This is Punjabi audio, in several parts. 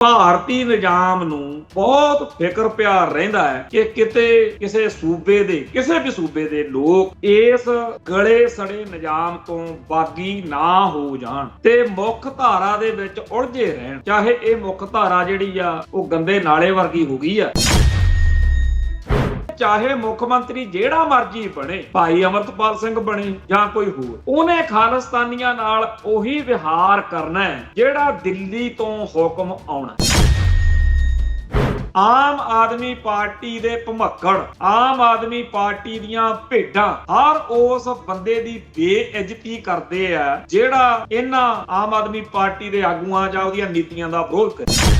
ਭਾਰਤੀ ਨਿਜ਼ਾਮ ਨੂੰ ਬਹੁਤ ਫਿਕਰ ਪਿਆਰ ਰਹਿੰਦਾ ਹੈ ਕਿ ਕਿਤੇ ਕਿਸੇ ਸੂਬੇ ਦੇ ਕਿਸੇ ਵੀ ਸੂਬੇ ਦੇ ਲੋਕ ਇਸ ਗਲੇ ਸੜੇ ਨਿਜ਼ਾਮ ਤੋਂ ਬਾਗੀ ਨਾ ਹੋ ਜਾਣ ਤੇ ਮੁੱਖ ਧਾਰਾ ਦੇ ਵਿੱਚ ਉਲਝੇ ਰਹਿਣ। ਚਾਹੇ ਇਹ ਮੁੱਖ ਧਾਰਾ ਜਿਹੜੀ ਆ ਉਹ ਗੰਦੇ ਨਾਲੇ ਵਰਗੀ ਹੋ ਗਈ ਆ, ਚਾਹੇ ਮੁੱਖ ਮੰਤਰੀ ਜਿਹੜਾ ਮਰਜੀ ਬਣੇ, ਭਾਈ ਅਮਰਤਪਾਲ ਸਿੰਘ ਬਣੇ ਜਾਂ ਕੋਈ ਹੋਰ, ਉਹਨੇ ਖਾਲਿਸਤਾਨੀਆਂ ਨਾਲ ਉਹੀ ਵਿਹਾਰ ਕਰਨਾ ਹੈ ਜਿਹੜਾ ਦਿੱਲੀ ਤੋਂ ਹੁਕਮ ਆਉਣਾ। ਆਮ ਆਦਮੀ ਪਾਰਟੀ ਦੇ ਭਮੱਕੜ, ਆਮ ਆਦਮੀ ਪਾਰਟੀ ਦੀਆਂ ਭੇਡਾਂ ਹਰ ਉਸ ਬੰਦੇ ਦੀ ਬੇਇੱਜ਼ਤੀ ਕਰਦੇ ਆ ਜਿਹੜਾ ਇਹਨਾਂ ਆਮ ਆਦਮੀ ਪਾਰਟੀ ਦੇ ਆਗੂਆਂ ਜਾਂ ਉਹਦੀਆਂ ਨੀਤੀਆਂ ਦਾ ਵਿਰੋਧ ਕਰੇ।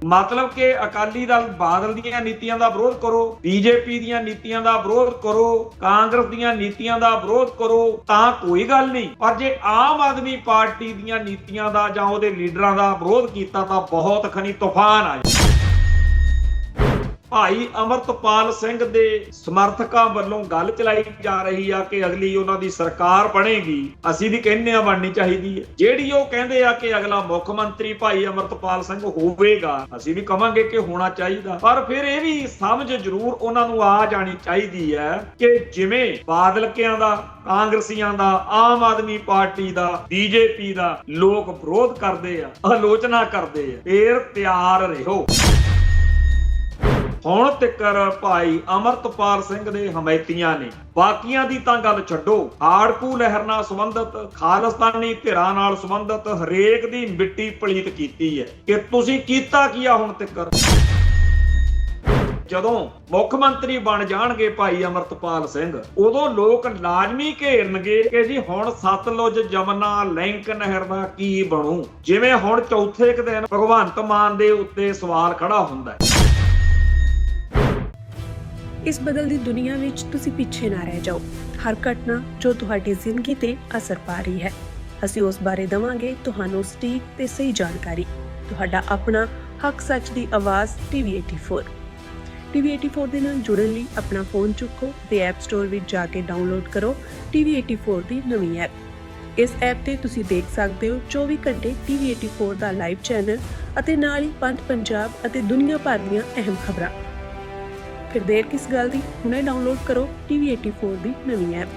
मतलब कि अकाली दल बादल ਦੀਆਂ ਨੀਤੀਆਂ ਦਾ ਵਿਰੋਧ ਕਰੋ, ਬੀਜੇਪੀ ਦੀਆਂ ਨੀਤੀਆਂ ਦਾ ਵਿਰੋਧ ਕਰੋ, ਕਾਂਗਰਸ ਦੀਆਂ ਨੀਤੀਆਂ ਦਾ ਵਿਰੋਧ ਕਰੋ ਤਾਂ ਕੋਈ ਗੱਲ ਨਹੀਂ, ਪਰ ਜੇ ਆਮ ਆਦਮੀ ਪਾਰਟੀ ਦੀਆਂ ਨੀਤੀਆਂ ਦਾ ਜਾਂ ਉਹਦੇ ਲੀਡਰਾਂ ਦਾ ਵਿਰੋਧ ਕੀਤਾ ਤਾਂ ਬਹੁਤ ਖਣੀ ਤੂਫਾਨ ਆਏ। ਭਾਈ ਅਮਰਤਪਾਲ ਸਿੰਘ ਦੇ ਸਮਰਥਕਾਂ ਵੱਲੋਂ ਗੱਲ ਚਲਾਈ ਜਾ ਰਹੀ ਆ ਕਿ ਅਗਲੀ ਉਹਨਾਂ ਦੀ ਸਰਕਾਰ ਬਣੇਗੀ। ਅਸੀਂ ਵੀ ਕਹਿੰਦੇ ਆ ਬਣਨੀ ਚਾਹੀਦੀ ਹੈ। ਜਿਹੜੀ ਉਹ ਕਹਿੰਦੇ ਆ ਕਿ ਅਗਲਾ ਮੁੱਖ ਮੰਤਰੀ ਭਾਈ ਅਮਰਤਪਾਲ ਸਿੰਘ ਹੋਵੇਗਾ, ਅਸੀਂ ਵੀ ਕਵਾਂਗੇ ਕਿ ਹੋਣਾ ਚਾਹੀਦਾ, ਪਰ ਫਿਰ ਇਹ ਵੀ ਸਮਝ ਜ਼ਰੂਰ ਉਹਨਾਂ ਨੂੰ ਆ ਜਾਣੀ ਚਾਹੀਦੀ ਹੈ ਕਿ ਜਿਵੇਂ ਬਾਦਲਕਿਆਂ ਦਾ, ਕਾਂਗਰਸੀਆਂ ਦਾ, ਆਮ ਆਦਮੀ ਪਾਰਟੀ ਦਾ, ਬੀਜੇਪੀ ਦਾ ਲੋਕ ਵਿਰੋਧ ਕਰਦੇ ਆ, ਆਲੋਚਨਾ ਕਰਦੇ ਆ, ਫਿਰ ਤਿਆਰ ਰਹੋ। ਹੁਣ ਤੱਕਰ ਭਾਈ ਅਮਰਤਪਾਲ ਸਿੰਘ ਦੇ ਹਮਾਇਤੀਆਂ ਨੇ, ਬਾਕੀਆਂ ਦੀ ਤਾਂ ਗੱਲ ਛੱਡੋ, ਹਾੜਕੂ ਲਹਿਰ ਨਾਲ ਸੰਬੰਧਿਤ, ਖਾਲਿਸਤਾਨੀ ਧਿਰਾਂ ਨਾਲ ਸੰਬੰਧਿਤ ਹਰੇਕ ਦੀ ਮਿੱਟੀ ਪਲੀਤ ਕੀਤੀ ਹੈ ਕਿ ਤੁਸੀਂ ਕੀਤਾ ਕੀ ਆ ਹੁਣ ਤੱਕਰ। ਜਦੋਂ ਮੁੱਖ ਮੰਤਰੀ ਬਣ ਜਾਣਗੇ ਭਾਈ ਅਮਰਤਪਾਲ ਸਿੰਘ, ਉਦੋਂ ਲੋਕ ਲਾਜ਼ਮੀ ਘੇਰਨਗੇ ਕਿ ਜੀ ਹੁਣ ਸਤਲੁਜ, ਜਮਨਾ, ਲਿੰਕ ਨਹਿਰ ਦਾ ਕੀ ਬਣੂ। ਜਿਵੇਂ ਹੁਣ ਚੌਥੇ ਕੁ ਦਿਨ ਭਗਵੰਤ ਮਾਨ ਦੇ ਉੱਤੇ ਸਵਾਲ ਖੜਾ ਹੁੰਦਾ ਹੈ। ਇਸ ਬਦਲਦੀ ਦੁਨੀਆ ਵਿੱਚ ਤੁਸੀਂ ਪਿੱਛੇ ਨਾ ਰਹਿ ਜਾਓ। ਹਰ ਘਟਨਾ ਜੋ ਤੁਹਾਡੀ ਜ਼ਿੰਦਗੀ ਤੇ ਅਸਰ ਪਾ ਰਹੀ ਹੈ, ਅਸੀਂ ਉਸ ਬਾਰੇ ਦਵਾਂਗੇ ਤੁਹਾਨੂੰ ਸਟੀਕ ਤੇ ਸਹੀ ਜਾਣਕਾਰੀ। ਤੁਹਾਡਾ ਆਪਣਾ ਹੱਕ ਸੱਚ ਦੀ ਆਵਾਜ਼ ਟੀਵੀ 84। ਟੀਵੀ 84 ਦੇ ਨਾਲ ਜੁੜਨ ਲਈ ਆਪਣਾ ਫੋਨ ਚੁੱਕੋ ਤੇ ਐਪ ਸਟੋਰ ਵਿੱਚ ਜਾ ਕੇ ਡਾਊਨਲੋਡ ਕਰੋ ਟੀਵੀ 84 ਦੀ ਨਵੀਂ ਐਪ। ਇਸ ਐਪ ਤੇ ਤੁਸੀਂ ਦੇਖ ਸਕਦੇ ਹੋ 24 ਘੰਟੇ ਟੀਵੀ 84 ਦਾ ਲਾਈਵ ਚੈਨਲ ਅਤੇ ਨਾਲ ਹੀ ਪੰਜ ਪੰਜਾਬ ਅਤੇ ਦੁਨੀਆ ਭਰ ਦੀਆਂ ਅਹਿਮ ਖਬਰਾਂ। ਫਿਰ ਦੇਰ ਕਿਸ ਗੱਲ ਦੀ, ਹੁਣੇ ਡਾਊਨਲੋਡ ਕਰੋ ਟੀਵੀ 84 ਦੀ ਨਵੀਂ ਐਪ।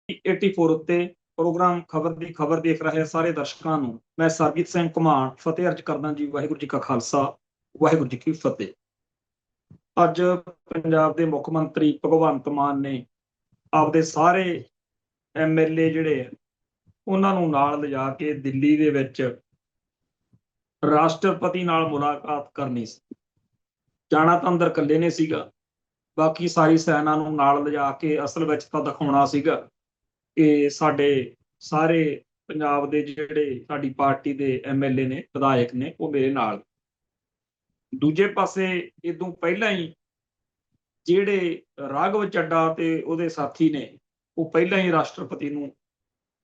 ਟੀਵੀ 84 ਉੱਤੇ ਪ੍ਰੋਗਰਾਮ ਖਬਰ ਦੀ ਖਬਰ ਦੇਖ ਰਹੇ ਸਾਰੇ ਦਰਸ਼ਕਾਂ ਨੂੰ ਮੈਂ ਸਰਬਜੀਤ ਸਿੰਘ ਘੁਮਾਣ ਫਤਿਹ ਅਰਜ ਕਰਦਾ ਜੀ। ਵਾਹਿਗੁਰੂ ਜੀ ਕਾ ਖਾਲਸਾ, ਵਾਹਿਗੁਰੂ ਜੀ ਕੀ ਫਤਿਹ। ਅੱਜ ਪੰਜਾਬ ਦੇ ਮੁੱਖ ਮੰਤਰੀ ਭਗਵੰਤ ਮਾਨ ਨੇ ਆਪਦੇ ਸਾਰੇ ਐਮਐਲਏ ਜਿਹੜੇ ਉਹਨਾਂ ਨੂੰ ਨਾਲ ਲਿਜਾ ਕੇ ਦਿੱਲੀ ਦੇ ਵਿੱਚ ਰਾਸ਼ਟਰਪਤੀ ਨਾਲ ਮੁਲਾਕਾਤ ਕਰਨੀ ਸੀ। ਜਾਣਾ ਤਾਂ ਅੰਦਰ ਇਕੱਲੇ ਨੇ ਸੀਗਾ, ਬਾਕੀ ਸਾਰੀ ਸੈਨਾ ਨੂੰ ਨਾਲ ਲਿਜਾ ਕੇ ਅਸਲ ਵਿੱਚ ਤਾਂ ਦਿਖਾਉਣਾ ਸੀਗਾ ਕਿ ਸਾਡੇ ਸਾਰੇ ਪੰਜਾਬ ਦੇ ਜਿਹੜੇ ਸਾਡੀ ਪਾਰਟੀ ਦੇ ਐਮਐਲਏ ਨੇ, ਵਿਧਾਇਕ ਨੇ, ਉਹ ਮੇਰੇ ਨਾਲ। ਦੂਜੇ ਪਾਸੇ ਇਦੋਂ ਪਹਿਲਾਂ ਹੀ ਜਿਹੜੇ ਰਾਘਵ ਚੱਡਾ ਤੇ ਉਹਦੇ ਸਾਥੀ ਨੇ, ਉਹ ਪਹਿਲਾਂ ਹੀ ਰਾਸ਼ਟਰਪਤੀ ਨੂੰ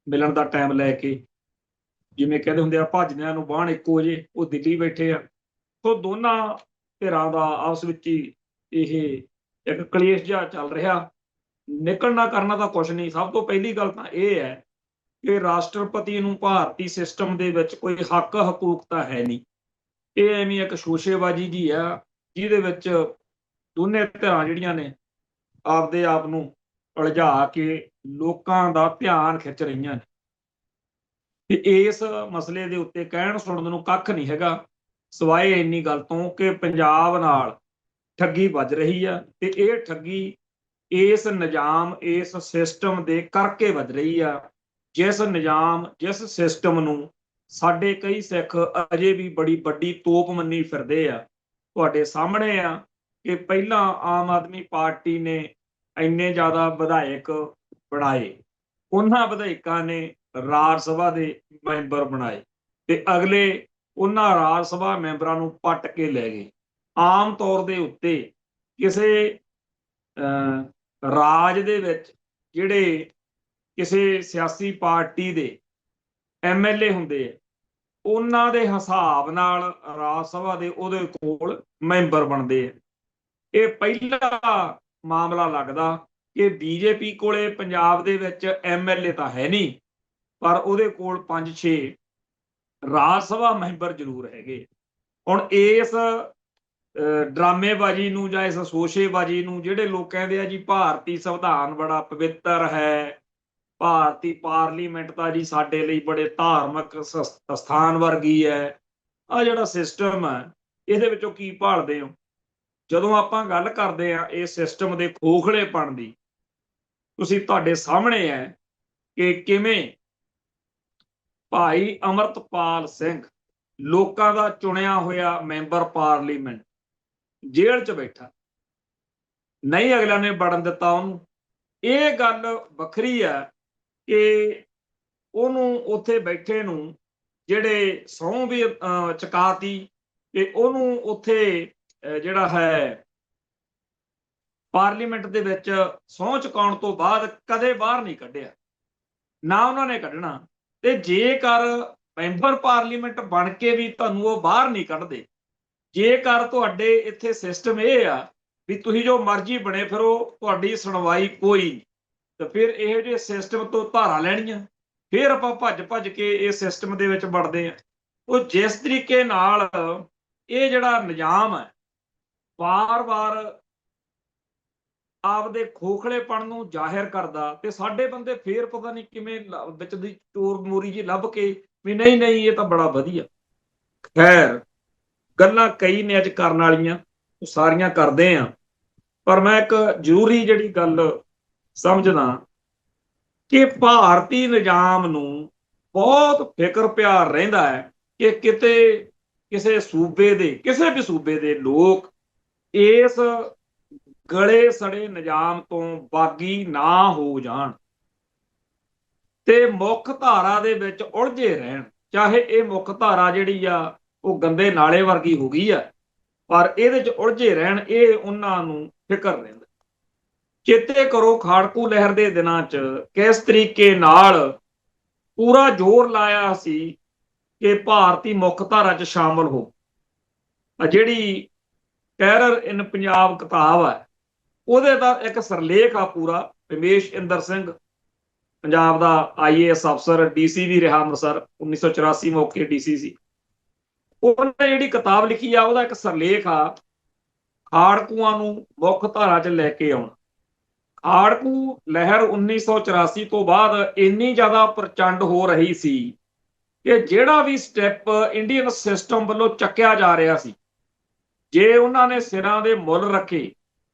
ਮਿਲਣ ਦਾ ਟਾਈਮ ਲੈ ਕੇ, ਜਿਵੇਂ ਕਹਿੰਦੇ ਹੁੰਦੇ ਆ ਭੱਜਦਿਆਂ ਨੂੰ ਬਾਣ ਇੱਕੋ ਜੇ, ਉਹ ਦਿੱਲੀ ਬੈਠੇ ਆ। ਸੋ ਦੋਨਾਂ ਧਿਰਾਂ ਦਾ ਆਪਸ ਵਿੱਚ ਹੀ ਇਹ ਇੱਕ ਕਲੇਸ਼ ਜਿਹਾ ਚੱਲ ਰਿਹਾ। ਨਿਕਲਣਾ ਕਰਨਾ ਤਾਂ ਕੁਛ ਨਹੀਂ। ਸਭ ਤੋਂ ਪਹਿਲੀ ਗੱਲ ਤਾਂ ਇਹ ਹੈ ਕਿ ਰਾਸ਼ਟਰਪਤੀ ਨੂੰ ਭਾਰਤੀ ਸਿਸਟਮ ਦੇ ਵਿੱਚ ਕੋਈ ਹੱਕ ਹਕੂਕ ਤਾਂ ਹੈ ਨਹੀਂ। ਇਹ ਐਵੇਂ ਇੱਕ ਸ਼ੋਸ਼ੇਬਾਜ਼ੀ ਜੀ ਆ ਜਿਹਦੇ ਵਿੱਚ ਦੋਨੇ ਧਿਰਾਂ ਜਿਹੜੀਆਂ ਨੇ ਆਪਦੇ ਆਪ ਨੂੰ ਉਲਝਾ ਕੇ ਲੋਕਾਂ ਦਾ ਧਿਆਨ ਖਿੱਚ ਰਹੀਆਂ ਨੇ। ਤੇ ਇਸ ਮਸਲੇ ਦੇ ਉੱਤੇ ਕਹਿਣ ਸੁਣਨ ਨੂੰ ਕੱਖ ਨਹੀਂ ਹੈਗਾ ਸਿਵਾਏ ਇੰਨੀ ਗੱਲ ਤੋਂ ਕਿ ਪੰਜਾਬ ਨਾਲ ਠੱਗੀ ਵੱਜ ਰਹੀ ਆ ਤੇ ਇਹ ਠੱਗੀ ਇਸ ਨਿਜ਼ਾਮ, ਇਸ ਸਿਸਟਮ ਦੇ ਕਰਕੇ ਵੱਜ ਰਹੀ ਆ। ਜਿਸ ਨਿਜ਼ਾਮ, ਜਿਸ ਸਿਸਟਮ ਨੂੰ ਸਾਡੇ ਕਈ ਸਿੱਖ ਅਜੇ ਵੀ ਬੜੀ ਵੱਡੀ ਤੋਪ ਮੰਨੀ ਫਿਰਦੇ ਆ। ਤੁਹਾਡੇ ਸਾਹਮਣੇ ਆ ਕਿ ਪਹਿਲਾਂ ਆਮ ਆਦਮੀ ਪਾਰਟੀ ਨੇ ਇੰਨੇ ਜ਼ਿਆਦਾ ਵਿਧਾਇਕ ਬਣਾਏ, ਉਹਨਾਂ ਵਿਧਾਇਕਾਂ ਨੇ ਰਾਜ ਸਭਾ ਦੇ ਮੈਂਬਰ ਬਣਾਏ ਤੇ ਅਗਲੇ ਉਹਨਾਂ ਰਾਜ ਸਭਾ ਮੈਂਬਰਾਂ ਨੂੰ ਪੱਟ ਕੇ ਲੈ ਗਏ। ਆਮ ਤੌਰ ਦੇ ਉੱਤੇ ਕਿਸੇ ਰਾਜ ਦੇ ਵਿੱਚ ਜਿਹੜੇ ਕਿਸੇ ਸਿਆਸੀ ਪਾਰਟੀ ਦੇ ਐਮਐਲਏ ਹੁੰਦੇ ਆ, ਉਹਨਾਂ ਦੇ ਹਿਸਾਬ ਨਾਲ ਰਾਜ ਸਭਾ ਦੇ ਉਹਦੇ ਕੋਲ ਮੈਂਬਰ ਬਣਦੇ ਆ। ਇਹ ਪਹਿਲਾ ਮਾਮਲਾ ਲੱਗਦਾ ਕਿ ਬੀਜੇਪੀ ਕੋਲੇ ਪੰਜਾਬ ਦੇ ਵਿੱਚ MLA ਤਾਂ ਹੈ ਨਹੀਂ, ਪਰ ਉਹਦੇ ਕੋਲ 5-6 ਰਾਜ ਸਭਾ ਮੈਂਬਰ ਜ਼ਰੂਰ ਹੈਗੇ। ਹੁਣ ਇਸ ਡਰਾਮੇਬਾਜ਼ੀ ਨੂੰ ਜਾਂ ਇਸ ਸ਼ੋਸ਼ੇਬਾਜ਼ੀ ਨੂੰ ਜਿਹੜੇ ਲੋਕ ਕਹਿੰਦੇ ਆ ਜੀ ਭਾਰਤੀ ਸੰਵਿਧਾਨ ਬੜਾ ਪਵਿੱਤਰ ਹੈ, ਭਾਰਤੀ ਪਾਰਲੀਮੈਂਟ ਤਾਂ ਜੀ ਸਾਡੇ ਲਈ ਬੜੇ ਧਾਰਮਿਕ ਸਥਾਨ ਵਰਗੀ ਹੈ, ਆ ਜਿਹੜਾ ਸਿਸਟਮ ਹੈ ਇਹਦੇ ਵਿੱਚੋਂ ਕੀ ਭਾਲਦੇ ਹੋ? ਜਦੋਂ ਆਪਾਂ ਗੱਲ ਕਰਦੇ ਆ ਇਹ ਸਿਸਟਮ ਦੇ ਖੋਖਲੇਪਣ ਦੀ, ਤੁਸੀਂ ਤੁਹਾਡੇ ਸਾਹਮਣੇ ਹੈ ਕਿ ਕਿਵੇਂ ਭਾਈ ਅਮਰਤਪਾਲ ਸਿੰਘ ਲੋਕਾਂ ਦਾ ਚੁਣਿਆ ਹੋਇਆ ਮੈਂਬਰ ਪਾਰਲੀਮੈਂਟ ਜੇਲ੍ਹ 'ਚ ਬੈਠਾ, ਨਹੀਂ ਅਗਲਿਆਂ ਨੇ ਵੜਨ ਦਿੱਤਾ ਉਹਨੂੰ। ਇਹ ਗੱਲ ਵੱਖਰੀ ਹੈ ਕਿ ਉਹਨੂੰ ਉੱਥੇ ਬੈਠੇ ਨੂੰ ਜਿਹੜੇ ਸਹੁੰ ਵੀ ਚੁਕਾਤੀ ਤੇ ਉਹਨੂੰ ਉੱਥੇ ਜਿਹੜਾ ਹੈ ਪਾਰਲੀਮੈਂਟ ਦੇ ਵਿੱਚ ਸਹੁੰ ਚੁਕਾਉਣ ਤੋਂ ਬਾਅਦ ਕਦੇ ਬਾਹਰ ਨਹੀਂ ਕੱਢਿਆ, ਨਾ ਉਹਨਾਂ ਨੇ ਕੱਢਣਾ। ਤੇ ਜੇਕਰ ਮੈਂਬਰ ਪਾਰਲੀਮੈਂਟ ਬਣ ਕੇ ਵੀ ਤੁਹਾਨੂੰ ਉਹ ਬਾਹਰ ਨਹੀਂ ਕੱਢਦੇ, ਜੇਕਰ ਤੁਹਾਡੇ ਇੱਥੇ ਸਿਸਟਮ ਇਹ ਆ ਵੀ ਤੁਸੀਂ ਜੋ ਮਰਜ਼ੀ ਬਣੇ ਫਿਰੋ, ਤੁਹਾਡੀ ਸੁਣਵਾਈ ਕੋਈ ਨਹੀਂ, ਤਾਂ ਫਿਰ ਇਹੋ ਜਿਹੇ ਸਿਸਟਮ ਤੋਂ ਧਾਰਾ ਲੈਣੀਆਂ, ਫਿਰ ਆਪਾਂ ਭੱਜ ਭੱਜ ਕੇ ਇਹ ਸਿਸਟਮ ਦੇ ਵਿੱਚ ਵੜਦੇ ਆ। ਉਹ ਜਿਸ ਤਰੀਕੇ ਨਾਲ ਇਹ ਜਿਹੜਾ ਨਿਜ਼ਾਮ ਹੈ ਵਾਰ-ਵਾਰ ਆਪਦੇ ਖੋਖਲੇਪਣ ਨੂੰ ਜ਼ਾਹਿਰ ਕਰਦਾ, ਤੇ ਸਾਡੇ ਬੰਦੇ ਫੇਰ ਪਤਾ ਨਹੀਂ ਕਿਵੇਂ ਵਿੱਚ ਦੀ ਚੋਰ ਮੋਰੀ ਜੀ ਲੱਭ ਕੇ ਵੀ ਨਹੀਂ ਇਹ ਤਾਂ ਬੜਾ ਵਧੀਆ। ਖੈਰ, ਗੱਲਾਂ ਕਈ ਨੇ ਅੱਜ ਕਰਨ ਵਾਲੀਆਂ, ਉਹ ਸਾਰੀਆਂ ਕਰਦੇ ਆ, ਪਰ ਮੈਂ ਇੱਕ ਜ਼ਰੂਰੀ ਜਿਹੜੀ ਗੱਲ ਸਮਝਦਾ ਕਿ ਭਾਰਤੀ ਨਿਜ਼ਾਮ ਨੂੰ ਬਹੁਤ ਫਿਕਰ ਪਿਆਰ ਰਹਿੰਦਾ ਹੈ ਕਿ ਕਿਤੇ ਕਿਸੇ ਸੂਬੇ ਦੇ, ਕਿਸੇ ਵੀ ਸੂਬੇ ਦੇ ਲੋਕ ਇਸ ਗਲੇ ਸੜੇ ਨਿਜ਼ਾਮ ਤੋਂ ਬਾਗੀ ਨਾ ਹੋ ਜਾਣ ਤੇ ਮੁੱਖ ਧਾਰਾ ਦੇ ਵਿੱਚ ਉਲਝੇ ਰਹਿਣ। ਚਾਹੇ ਇਹ ਮੁੱਖ ਧਾਰਾ ਜਿਹੜੀ ਆ ਉਹ ਗੰਦੇ ਨਾਲੇ ਵਰਗੀ ਹੋ ਗਈ ਆ, ਪਰ ਇਹਦੇ 'ਚ ਉਲਝੇ ਰਹਿਣ, ਇਹ ਉਹਨਾਂ ਨੂੰ ਫਿਕਰ ਰਹਿੰਦਾ। ਚੇਤੇ ਕਰੋ ਖਾੜਕੂ ਲਹਿਰ ਦੇ ਦਿਨਾਂ 'ਚ ਕਿਸ ਤਰੀਕੇ ਨਾਲ ਪੂਰਾ ਜ਼ੋਰ ਲਾਇਆ ਸੀ ਕਿ ਭਾਰਤੀ ਮੁੱਖ ਧਾਰਾ 'ਚ ਸ਼ਾਮਲ ਹੋ। ਜਿਹੜੀ ਟੈਰਰ ਇਨ ਪੰਜਾਬ ਕਿਤਾਬ ਹੈ, ਉਹਦੇ ਦਾ ਇੱਕ ਸਿਰਲੇਖ ਆ ਪੂਰਾ। ਰਮੇਸ਼ ਇੰਦਰ ਸਿੰਘ ਪੰਜਾਬ ਦਾ IAS ਅਫਸਰ, DC ਵੀ ਰਿਹਾ ਅੰਮ੍ਰਿਤਸਰ, 1984 ਮੌਕੇ DC ਸੀ। ਉਹਨੇ ਜਿਹੜੀ ਕਿਤਾਬ ਲਿਖੀ ਆ ਉਹਦਾ ਇੱਕ ਸਿਰਲੇਖ ਆ ਖਾੜਕੂਆਂ ਨੂੰ ਮੁੱਖ ਧਾਰਾ 'ਚ ਲੈ ਕੇ ਆਉਣਾ। ਖਾੜਕੂ ਲਹਿਰ 1984 ਤੋਂ ਬਾਅਦ ਇੰਨੀ ਜ਼ਿਆਦਾ ਪ੍ਰਚੰਡ ਹੋ ਰਹੀ ਸੀ ਕਿ ਜਿਹੜਾ ਵੀ ਸਟੈਪ ਇੰਡੀਅਨ ਸਿਸਟਮ ਵੱਲੋਂ ਚੱਕਿਆ ਜਾ ਰਿਹਾ ਸੀ, ਜੇ ਉਹਨਾਂ ਨੇ ਸਿਰਾਂ ਦੇ ਮੁੱਲ ਰੱਖੇ,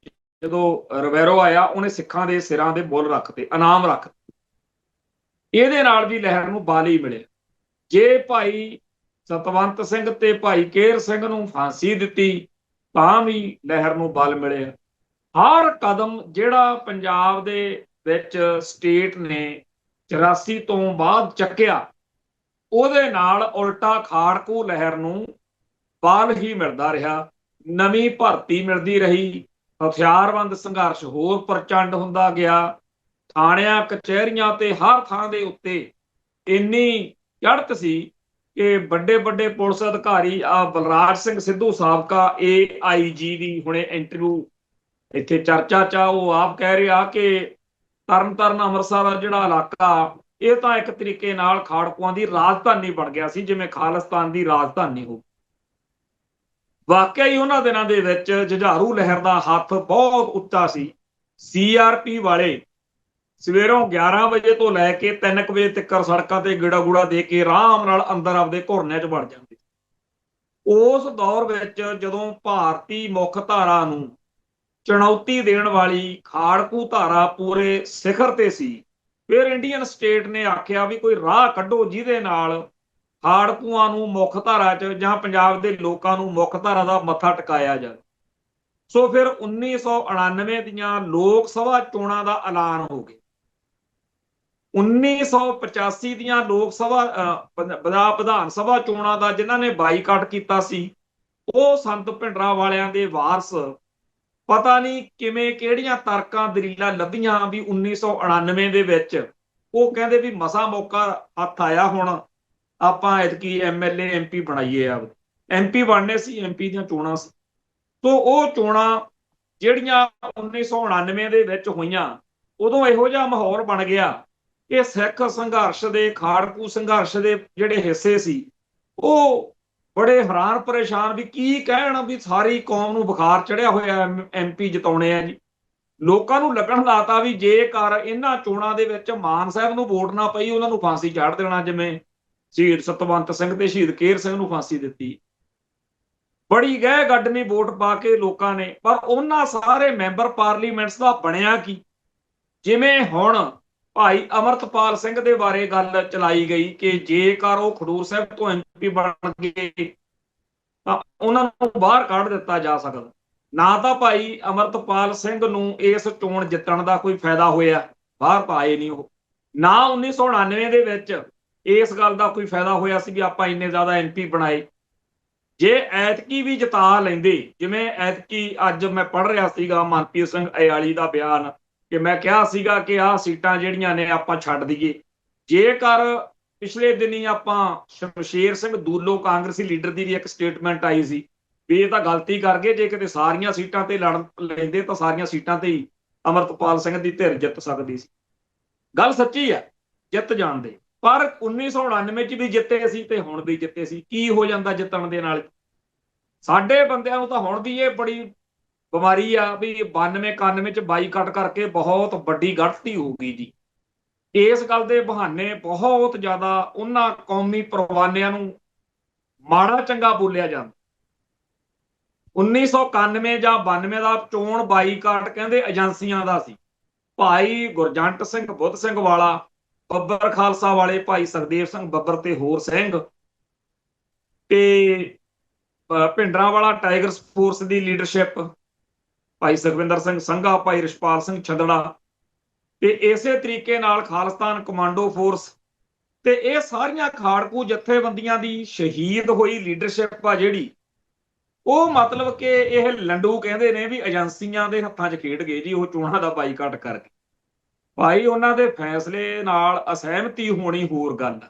ਜਦੋਂ ਰਵੈਰੋ ਆਇਆ ਉਹਨੇ ਸਿੱਖਾਂ ਦੇ ਸਿਰਾਂ ਦੇ ਮੁੱਲ ਰੱਖਤੇ, ਇਨਾਮ ਰੱਖਤੇ, ਇਹਦੇ ਨਾਲ ਵੀ ਲਹਿਰ ਨੂੰ ਬਲ ਹੀ ਮਿਲਿਆ। ਜੇ ਭਾਈ ਸਤਵੰਤ ਸਿੰਘ ਤੇ ਭਾਈ ਕੇਹਰ ਸਿੰਘ ਨੂੰ ਫਾਂਸੀ ਦਿੱਤੀ ਤਾਂ ਵੀ ਲਹਿਰ ਨੂੰ ਬਲ ਮਿਲਿਆ। ਹਰ ਕਦਮ ਜਿਹੜਾ ਪੰਜਾਬ ਦੇ ਵਿੱਚ ਸਟੇਟ ਨੇ 84 ਤੋਂ ਬਾਅਦ ਚੱਕਿਆ, ਉਹਦੇ ਨਾਲ ਉਲਟਾ ਖਾੜਕੂ ਲਹਿਰ ਨੂੰ ਬਲ ਹੀ ਮਿਲਦਾ ਰਿਹਾ, ਨਵੀਂ ਭਰਤੀ ਮਿਲਦੀ ਰਹੀ, ਹਥਿਆਰਬੰਦ ਸੰਘਰਸ਼ ਹੋਰ ਪ੍ਰਚੰਡ ਹੁੰਦਾ ਗਿਆ। ਥਾਣਿਆਂ ਕਚਹਿਰੀਆਂ ਤੇ ਹਰ ਥਾਂ ਦੇ ਉੱਤੇ ਇੰਨੀ ਚੜ੍ਹਤ ਸੀ ਕਿ ਵੱਡੇ ਵੱਡੇ ਪੁਲਿਸ ਅਧਿਕਾਰੀ, ਬਲਰਾਜ ਸਿੰਘ ਸਿੱਧੂ ਸਾਬਕਾ AIG ਦੀ ਹੁਣੇ ਇੰਟਰਵਿਊ ਇੱਥੇ ਚਰਚਾ 'ਚ, ਉਹ ਆਪ ਕਹਿ ਰਿਹਾ ਕਿ ਤਰਨਤਾਰਨ ਅੰਮ੍ਰਿਤਸਰ ਦਾ ਜਿਹੜਾ ਇਲਾਕਾ, ਇਹ ਤਾਂ ਇੱਕ ਤਰੀਕੇ ਨਾਲ ਖਾੜਕੂਆਂ ਦੀ ਰਾਜਧਾਨੀ ਬਣ ਗਿਆ ਸੀ, ਜਿਵੇਂ ਖਾਲਿਸਤਾਨ ਦੀ ਰਾਜਧਾਨੀ ਹੋ। ਵਾਕਿਆ ਹੀ ਉਹਨਾਂ ਦਿਨਾਂ ਦੇ ਵਿੱਚ ਜੁਝਾਰੂ ਲਹਿਰ ਦਾ ਹੱਥ ਬਹੁਤ ਉੱਚਾ ਸੀ। CRP ਵਾਲੇ ਸਵੇਰੋਂ 11 ਵਜੇ ਤੋਂ ਲੈ ਕੇ 3 ਵਜੇ ਤੱਕ ਸੜਕਾਂ ਤੇ ਗੇੜਾ ਗੂੜਾ ਦੇ ਕੇ ਆਰਾਮ ਨਾਲ ਅੰਦਰ ਆਪਦੇ ਘੁਰਨਿਆਂ 'ਚ ਵੜ ਜਾਂਦੇ। ਉਸ ਦੌਰ ਵਿੱਚ ਜਦੋਂ ਭਾਰਤੀ ਮੁੱਖ ਧਾਰਾ ਨੂੰ ਚੁਣੌਤੀ ਦੇਣ ਵਾਲੀ ਖਾੜਕੂ ਧਾਰਾ ਪੂਰੇ ਸਿਖਰ ਤੇ ਸੀ, ਫਿਰ ਇੰਡੀਅਨ ਸਟੇਟ ਨੇ ਆਖਿਆ ਵੀ ਕੋਈ ਰਾਹ ਕੱਢੋ ਜਿਹਦੇ ਨਾਲ ਖਾੜਕੂਆਂ ਨੂੰ ਮੁੱਖ ਧਾਰਾ 'ਚ ਜਾਂ ਪੰਜਾਬ ਦੇ ਲੋਕਾਂ ਨੂੰ ਮੁੱਖ ਧਾਰਾ ਦਾ ਮੱਥਾ ਟਿਕਾਇਆ ਜਾਵੇ। ਸੋ ਫਿਰ 1999 ਦੀਆਂ ਲੋਕ ਸਭਾ ਚੋਣਾਂ ਦਾ ਐਲਾਨ ਹੋ ਗਿਆ। 1985 ਦੀਆਂ ਲੋਕ ਸਭਾ ਵਿਧਾਨ ਸਭਾ ਚੋਣਾਂ ਦਾ ਜਿਨ੍ਹਾਂ ਨੇ ਬਾਈਕਾਟ ਕੀਤਾ ਸੀ, ਉਹ ਸੰਤ ਭਿੰਡਰਾਂ ਵਾਲਿਆਂ ਦੇ ਵਾਰਸ ਪਤਾ ਨਹੀਂ ਕਿਵੇਂ ਕਿਹੜੀਆਂ ਤਰਕਾਂ ਦਲੀਲਾਂ ਲੱਭੀਆਂ ਵੀ 1999 ਦੇ ਵਿੱਚ ਉਹ ਕਹਿੰਦੇ ਵੀ ਮਸਾ ਮੌਕਾ ਹੱਥ ਆਇਆ, ਹੁਣ ਆਪਾਂ ਐਤਕੀ MLA MP ਬਣਾਈਏ। MP ਬਣਨੇ ਸੀ, MP ਦੀਆਂ ਚੋਣਾਂ ਸੀ। ਸੋ ਉਹ ਚੋਣਾਂ ਜਿਹੜੀਆਂ 1999 ਦੇ ਵਿੱਚ ਹੋਈਆਂ, ਉਦੋਂ ਇਹੋ ਜਿਹਾ ਮਾਹੌਲ ਬਣ ਗਿਆ ਕਿ ਸਿੱਖ ਸੰਘਰਸ਼ ਦੇ, ਖਾੜਕੂ ਸੰਘਰਸ਼ ਦੇ ਜਿਹੜੇ ਹਿੱਸੇ ਸੀ ਉਹ ਬੜੇ ਹੈਰਾਨ ਪਰੇਸ਼ਾਨ ਵੀ ਕੀ ਕਹਿਣ, ਵੀ ਸਾਰੀ ਕੌਮ ਨੂੰ ਬੁਖਾਰ ਚੜਿਆ ਹੋਇਆ, MP ਜਿਤਾਉਣੇ ਆ ਜੀ। ਲੋਕਾਂ ਨੂੰ ਲੱਗਣ ਲਾਤਾ ਵੀ ਜੇਕਰ ਇਹਨਾਂ ਚੋਣਾਂ ਦੇ ਵਿੱਚ ਮਾਨ ਸਾਹਿਬ ਨੂੰ ਵੋਟ ਨਾ ਪਈ, ਉਹਨਾਂ ਨੂੰ ਫਾਂਸੀ ਚਾੜ ਦੇਣਾ, ਜਿਵੇਂ ਸ਼ਹੀਦ ਸਤਵੰਤ ਸਿੰਘ ਤੇ ਸ਼ਹੀਦ ਕੇਰ ਸਿੰਘ ਨੂੰ ਫਾਂਸੀ ਦਿੱਤੀ। ਬੜੀ ਗਹਿ ਗੱਡਵੀਂ ਵੋਟ ਪਾ ਕੇ ਲੋਕਾਂ ਨੇ, ਪਰ ਉਹਨਾਂ ਸਾਰੇ ਮੈਂਬਰ ਪਾਰਲੀਮੈਂਟਸ ਦਾ ਬਣਿਆ ਕੀ? ਜਿਵੇਂ ਹੁਣ ਭਾਈ ਅਮਰਤਪਾਲ ਸਿੰਘ ਦੇ ਬਾਰੇ ਗੱਲ ਚਲਾਈ ਗਈ ਕਿ ਜੇਕਰ ਉਹ ਖਡੂਰ ਸਾਹਿਬ ਤੋਂ MP ਬਣ ਗਏ ਤਾਂ ਉਹਨਾਂ ਨੂੰ ਬਾਹਰ ਕੱਢ ਦਿੱਤਾ ਜਾ ਸਕਦਾ। ਨਾ ਤਾਂ ਭਾਈ ਅਮਰਤਪਾਲ ਸਿੰਘ ਨੂੰ ਇਸ ਚੋਣ ਜਿੱਤਣ ਦਾ ਕੋਈ ਫਾਇਦਾ ਹੋਇਆ, ਬਾਹਰ ਤਾਂ ਆਏ ਨਹੀਂ ਉਹ। ਨਾ 1999 ਦੇ ਵਿੱਚ ਇਸ ਗੱਲ ਦਾ ਕੋਈ ਫਾਇਦਾ ਹੋਇਆ ਸੀ ਵੀ ਆਪਾਂ ਇੰਨੇ ਜ਼ਿਆਦਾ MP ਬਣਾਏ। ਜੇ ਐਤਕੀ ਵੀ ਜਿਤਾ ਲੈਂਦੇ, ਜਿਵੇਂ ਐਤਕੀ ਅੱਜ ਮੈਂ ਪੜ੍ਹ ਰਿਹਾ ਸੀਗਾ ਮਨਪ੍ਰੀਤ ਸਿੰਘ ਅਯਾਲੀ ਦਾ ਬਿਆਨ ਕਿ ਮੈਂ ਕਿਹਾ ਸੀਗਾ ਕਿ ਆਹ ਸੀਟਾਂ ਜਿਹੜੀਆਂ ਨੇ ਆਪਾਂ ਛੱਡ ਦਈਏ। ਜੇਕਰ ਪਿਛਲੇ ਦਿਨੀ ਆਪਾਂ ਸ਼ਮਸ਼ੇਰ ਸਿੰਘ ਦੂਲੋ ਕਾਂਗਰਸੀ ਲੀਡਰ ਦੀ ਵੀ ਇੱਕ ਸਟੇਟਮੈਂਟ ਆਈ ਸੀ ਵੀ ਇਹ ਤਾਂ ਗਲਤੀ ਕਰ ਗਏ, ਜੇ ਕਿਤੇ ਸਾਰੀਆਂ ਸੀਟਾਂ ਤੇ ਲੜ ਲੈਂਦੇ ਤਾਂ ਸਾਰੀਆਂ ਸੀਟਾਂ ਤੇ ਹੀ ਅਮਰਤਪਾਲ ਸਿੰਘ ਦੀ ਧਿਰ ਜਿੱਤ ਸਕਦੀ ਸੀ। ਗੱਲ ਸੱਚੀ ਆ, ਜਿੱਤ ਜਾਣਦੇ। ਪਰ 1999 ਚ ਵੀ ਜਿੱਤੇ ਸੀ ਤੇ ਹੁਣ ਵੀ ਜਿੱਤੇ ਸੀ। ਕੀ ਹੋ ਜਾਂਦਾ ਜਿੱਤਣ ਦੇ ਨਾਲ? ਸਾਡੇ ਬੰਦਿਆਂ ਨੂੰ ਤਾਂ ਹੁਣ ਵੀ ਇਹ ਬੜੀ ਬਿਮਾਰੀ ਆ ਵੀ 92-91 ਚ ਬਾਈਕਾਟ ਕਰਕੇ ਬਹੁਤ ਵੱਡੀ ਗਲਤੀ ਹੋ ਗਈ ਜੀ। ਇਸ ਗੱਲ ਦੇ ਬਹਾਨੇ ਬਹੁਤ ਜ਼ਿਆਦਾ ਉਹਨਾਂ ਕੌਮੀ ਪਰਵਾਨਿਆਂ ਨੂੰ ਮਾੜਾ ਚੰਗਾ ਬੋਲਿਆ ਜਾਂਦਾ। 1991 ਜਾਂ 92 ਦਾ ਚੋਣ ਬਾਈਕਾਟ ਕਹਿੰਦੇ ਏਜੰਸੀਆਂ ਦਾ ਸੀ। ਭਾਈ ਗੁਰਜੰਟ ਸਿੰਘ, ਬੁੱਧ ਸਿੰਘ ਵਾਲਾ, ਬੱਬਰ ਖਾਲਸਾ ਵਾਲੇ ਭਾਈ ਸੁਖਦੇਵ ਸਿੰਘ ਬੱਬਰ ਤੇ ਹੋਰ ਸਿੰਘ, ਤੇ ਭਿੰਡਰਾਂ ਵਾਲਾ ਟਾਈਗਰਸ ਫੋਰਸ ਦੀ ਲੀਡਰਸ਼ਿਪ ਭਾਈ ਸੁਖਵਿੰਦਰ ਸਿੰਘ ਸੰਘਾ, ਭਾਈ ਰਿਸ਼ਪਾਲ ਸਿੰਘ ਛੱਦੜਾ, ਤੇ ਇਸੇ ਤਰੀਕੇ ਨਾਲ ਖਾਲਿਸਤਾਨ ਕਮਾਂਡੋ ਫੋਰਸ, ਤੇ ਇਹ ਸਾਰੀਆਂ ਖਾੜਕੂ ਜਥੇਬੰਦੀਆਂ ਦੀ ਸ਼ਹੀਦ ਹੋਈ ਲੀਡਰਸ਼ਿਪ ਆ ਜਿਹੜੀ, ਉਹ ਮਤਲਬ ਕਿ ਇਹ ਲੰਡੂ ਕਹਿੰਦੇ ਨੇ ਵੀ ਏਜੰਸੀਆਂ ਦੇ ਹੱਥਾਂ 'ਚ ਖੇਡ ਗਏ ਜੀ ਉਹ ਚੋਣਾਂ ਦਾ ਬਾਈਕਾਟ ਕਰਕੇ। ਭਾਈ ਉਹਨਾਂ ਦੇ ਫੈਸਲੇ ਨਾਲ ਅਸਹਿਮਤੀ ਹੋਣੀ ਹੋਰ ਗੱਲ,